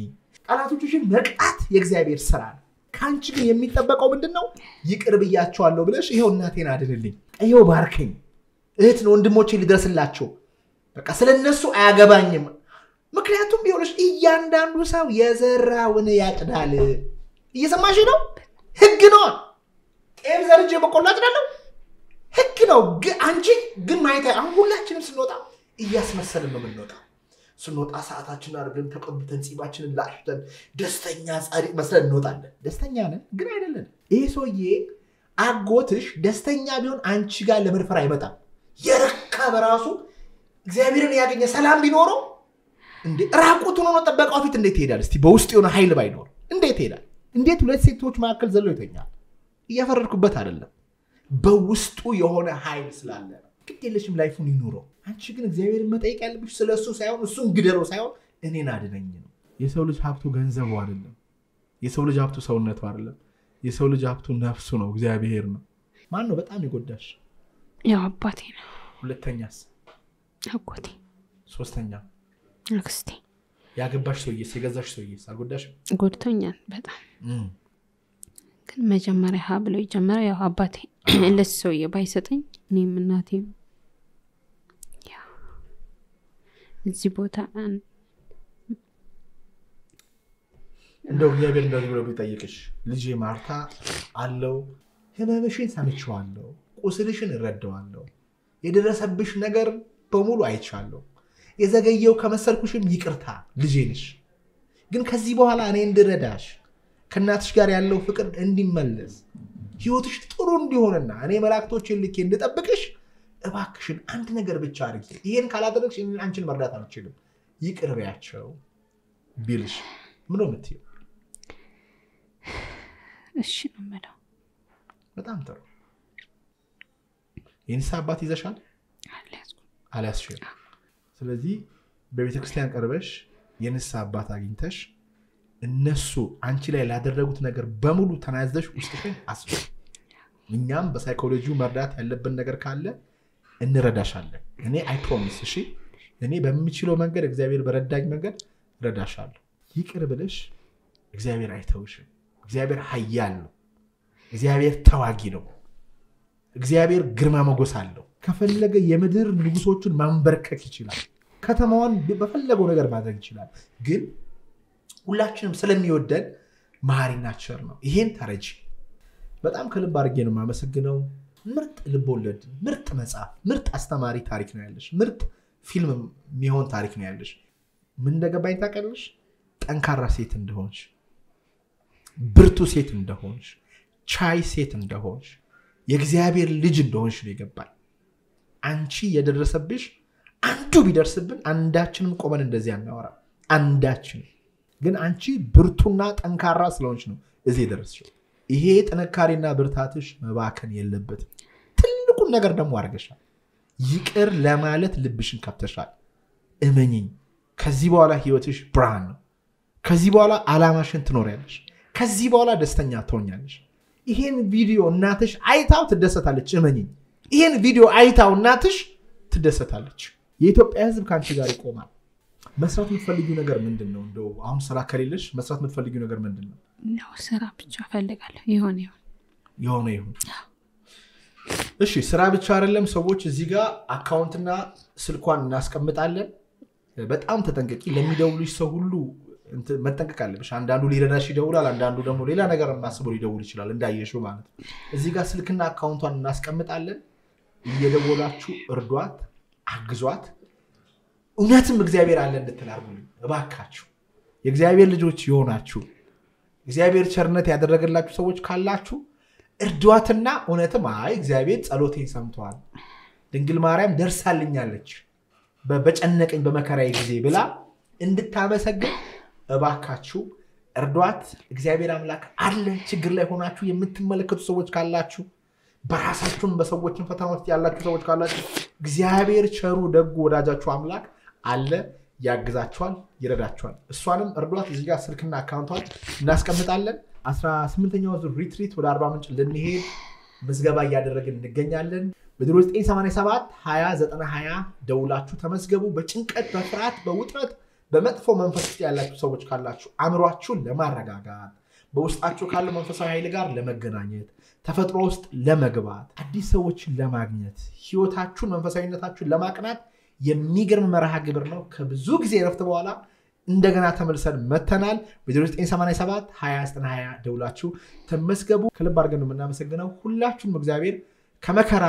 A: ጠላቶችሽን መቅጣት የእግዚአብሔር ሥራ ነው ካንቺ ግን የሚጠበቀው ምንድነው ይቅር ብያቸዋለሁ ብለሽ ይሄው እናቴን አድንልኝ ይሄው ባርከኝ እህት ነው ወንድሞቼ ሊደርስላቸው በቃ ስለነሱ አያገባኝም ምክንያቱም ቢሆንሽ እያንዳንዱ ሰው የዘራውን ያጭዳል እየሰማሽ ነው ህግ ነው ጤፍ ዘርጄ በቆሎ አጭዳለሁ ህግ ነው አንቺ ግን ማይታ አሁን ሁላችንም ስንወጣ እያስመሰልን ነው የምንወጣው ስንወጣ ሰዓታችንን አድርገን ተቀብተን ጺባችንን ላሽተን ደስተኛ ጻድቅ መስለን እንወጣለን ደስተኛ ነን ግን አይደለም ይሄ ሰውዬ አጎትሽ ደስተኛ ቢሆን አንቺ ጋር ለመርፈር አይመጣም የረካ በራሱ እግዚአብሔርን ያገኘ ሰላም ቢኖረው እንዴ ራቁቱን ሆኖ ተጠበቀው ፊት እንዴት ይሄዳል እስቲ በውስጥ የሆነ ኃይል ባይኖር እንዴት ይሄዳል እንዴት ሁለት ሴቶች መካከል ዘሎ ይተኛል እያፈረድኩበት አይደለም በውስጡ የሆነ ኃይል ስላለ ግዴለሽም ላይፉን ይኑረው አንቺ ግን እግዚአብሔርን መጠየቅ ያለብሽ ስለሱ ሳይሆን እሱን ግደለው ሳይሆን እኔን አድነኝ ነው የሰው ልጅ ሀብቱ ገንዘቡ አይደለም የሰው ልጅ ሀብቱ ሰውነቱ አይደለም የሰው ልጅ ሀብቱ ነፍሱ ነው እግዚአብሔር ነው ማን ነው በጣም ይጎዳሽ
B: ያው አባቴ ነው
A: ሁለተኛስ
B: አጎቴ
A: ሶስተኛ
B: አክስቴ
A: ያገባሽ ሰውዬስ የገዛሽ ሰውዬስ አልጎዳሽም
B: ጎድቶኛል በጣም ግን መጀመሪያ ብሎ ይጀምራ ያው አባቴ ለሱ ሰውዬ ባይሰጠኝ እኔም እናቴም ያው እዚህ ቦታ
A: እንደው እግዚአብሔር እንደዚህ ብሎ ቢጠይቅሽ ልጄ ማርታ አለው ህመምሽን ሰምቼዋለሁ ቁስልሽን እረዳዋለሁ የደረሰብሽ ነገር በሙሉ አይቻለሁ የዘገየው ከመሰልኩሽም ይቅርታ ልጄ ነሽ ግን ከዚህ በኋላ እኔ እንድረዳሽ ከናትሽ ጋር ያለው ፍቅር እንዲመለስ ህይወትሽ ጥሩ እንዲሆንና እኔ መላእክቶችን ልኬ እንድጠብቅሽ እባክሽን አንድ ነገር ብቻ አድርጊ ይሄን ካላደረግሽ እኔ አንቺን መርዳት አልችልም ይቅር በያቸው ቢልሽ ምን ነው የምትይው
B: እሺ ነው የምለው
A: በጣም ጥሩ የንስሐ አባት ይዘሻል አልያዝሽም ስለዚህ በቤተክርስቲያን ቀርበሽ የንስሐ አባት አግኝተሽ እነሱ አንቺ ላይ ላደረጉት ነገር በሙሉ ተናዘሽ ውስጥሽን አስቡ እኛም በሳይኮሎጂው መርዳት ያለብን ነገር ካለ እንረዳሻለን እኔ አይ ፕሮሚስ እሺ እኔ በሚችለው መንገድ እግዚአብሔር በረዳኝ መንገድ ረዳሻለሁ ይቅር ብለሽ እግዚአብሔር አይተውሽም እግዚአብሔር ኃያል ነው እግዚአብሔር ተዋጊ ነው እግዚአብሔር ግርማ ሞገስ አለው ከፈለገ የምድር ንጉሶችን ማንበርከክ ይችላል ከተማዋን በፈለገው ነገር ማድረግ ይችላል ግን ሁላችንም ስለሚወደን መሐሪና ቸር ነው ይሄን ተረጂ በጣም ከልብ አድርጌ ነው የማመሰግነው ምርጥ ልቦለድ ምርጥ መጽሐፍ ምርጥ አስተማሪ ታሪክ ነው ያለሽ ምርጥ ፊልም የሚሆን ታሪክ ነው ያለሽ ምን እንደገባኝ ታውቃለሽ ጠንካራ ሴት እንደሆንሽ ብርቱ ሴት እንደሆንሽ ቻይ ሴት እንደሆንሽ የእግዚአብሔር ልጅ እንደሆንሽ ነው የገባኝ አንቺ የደረሰብሽ አንዱ ቢደርስብን አንዳችንም ቆመን እንደዚህ አናወራ አንዳችን ግን አንቺ ብርቱና ጠንካራ ስለሆንሽ ነው እዚህ ደረስሽው ይሄ ጥንካሬና ብርታትሽ መባከን የለበትም ትልቁን ነገር ደግሞ አድርገሻል ይቅር ለማለት ልብሽን ከፍተሻል እመኚኝ ከዚህ በኋላ ህይወትሽ ብርሃን ነው ከዚህ በኋላ አላማሽን ትኖሪያለሽ ከዚህ በኋላ ደስተኛ ትሆኛለሽ ይሄን ቪዲዮ እናትሽ አይታው ትደሰታለች እመኚኝ ይሄን ቪዲዮ አይታው እናትሽ ትደሰታለች የኢትዮጵያ ህዝብ ካንቺ ጋር ይቆማል መስራት የምትፈልጊው ነገር ምንድነው እንደው አሁን ስራ ከሌለሽ መስራት የምትፈልጊው ነገር ምንድነው
B: ነው ስራ ብቻ ፈልጋለሁ ይሆን
A: እሺ ስራ ብቻ አይደለም ሰዎች እዚህ ጋር አካውንትና ስልኳን እናስቀምጣለን በጣም ተጠንቀቂ ለሚደውልሽ ሰው ሁሉ መጠንቀቅ አለብሽ አንዳንዱ ሊረዳሽ ይደውላል አንዳንዱ ደግሞ ሌላ ነገር ማስቦ ሊደውል ይችላል እንዳየሽው ማለት እዚህ ጋር ስልክና አካውንቷን እናስቀምጣለን እየደወላችሁ እርዷት አግዟት እውነትም እግዚአብሔር አለ እንድትላርጉልኝ እባካችሁ የእግዚአብሔር ልጆች ይሆናችሁ እግዚአብሔር ቸርነት ያደረገላችሁ ሰዎች ካላችሁ እርዷትና እውነትም አይ እግዚአብሔር ጸሎቴን ሰምቷል ድንግል ማርያም ደርሳልኛለች በጨነቀኝ በመከራዬ ጊዜ ብላ እንድታመሰግን እባካችሁ እርዷት እግዚአብሔር አምላክ አለ ችግር ላይ ሆናችሁ የምትመለከቱ ሰዎች ካላችሁ በራሳችሁን በሰዎችን ፈተና ውስጥ ያላችሁ ሰዎች ካላችሁ እግዚአብሔር ቸሩ ደጉ ወዳጃችሁ አምላክ አለ ያግዛችኋል ይረዳችኋል እሷንም እርዷት እዚህ ጋር ስልክና አካውንቷን እናስቀምጣለን 18ኛው ዙር ሪትሪት ወደ 40 ምንጭ ልንሄድ ምዝገባ ያደረግን እንገኛለን በ0987 2090 ደውላችሁ ተመስገቡ በጭንቀት በፍርሃት በውጥረት በመጥፎ መንፈስ ውስጥ ያላችሁ ሰዎች ካላችሁ አምሯችሁን ለማረጋጋት በውስጣችሁ ካለው መንፈሳዊ ኃይል ጋር ለመገናኘት ተፈጥሮ ውስጥ ለመግባት አዲስ ሰዎችን ለማግኘት ህይወታችሁን መንፈሳዊነታችሁን ለማቅናት የሚገርም መርሃ ግብር ነው ከብዙ ጊዜ ረፍት በኋላ እንደገና ተመልሰን መተናል በ0987 2090 ደውላችሁ ተመስገቡ ከልብ አድርገን የምናመሰግነው ሁላችሁም እግዚአብሔር ከመከራ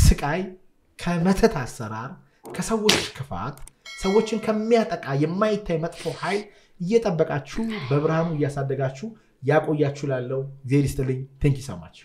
A: ስቃይ ከመተት አሰራር ከሰዎች ክፋት ሰዎችን ከሚያጠቃ የማይታይ መጥፎ ኃይል እየጠበቃችሁ በብርሃኑ እያሳደጋችሁ ያቆያችሁ ላለው እግዚአብሔር ይስጥልኝ Thank you so much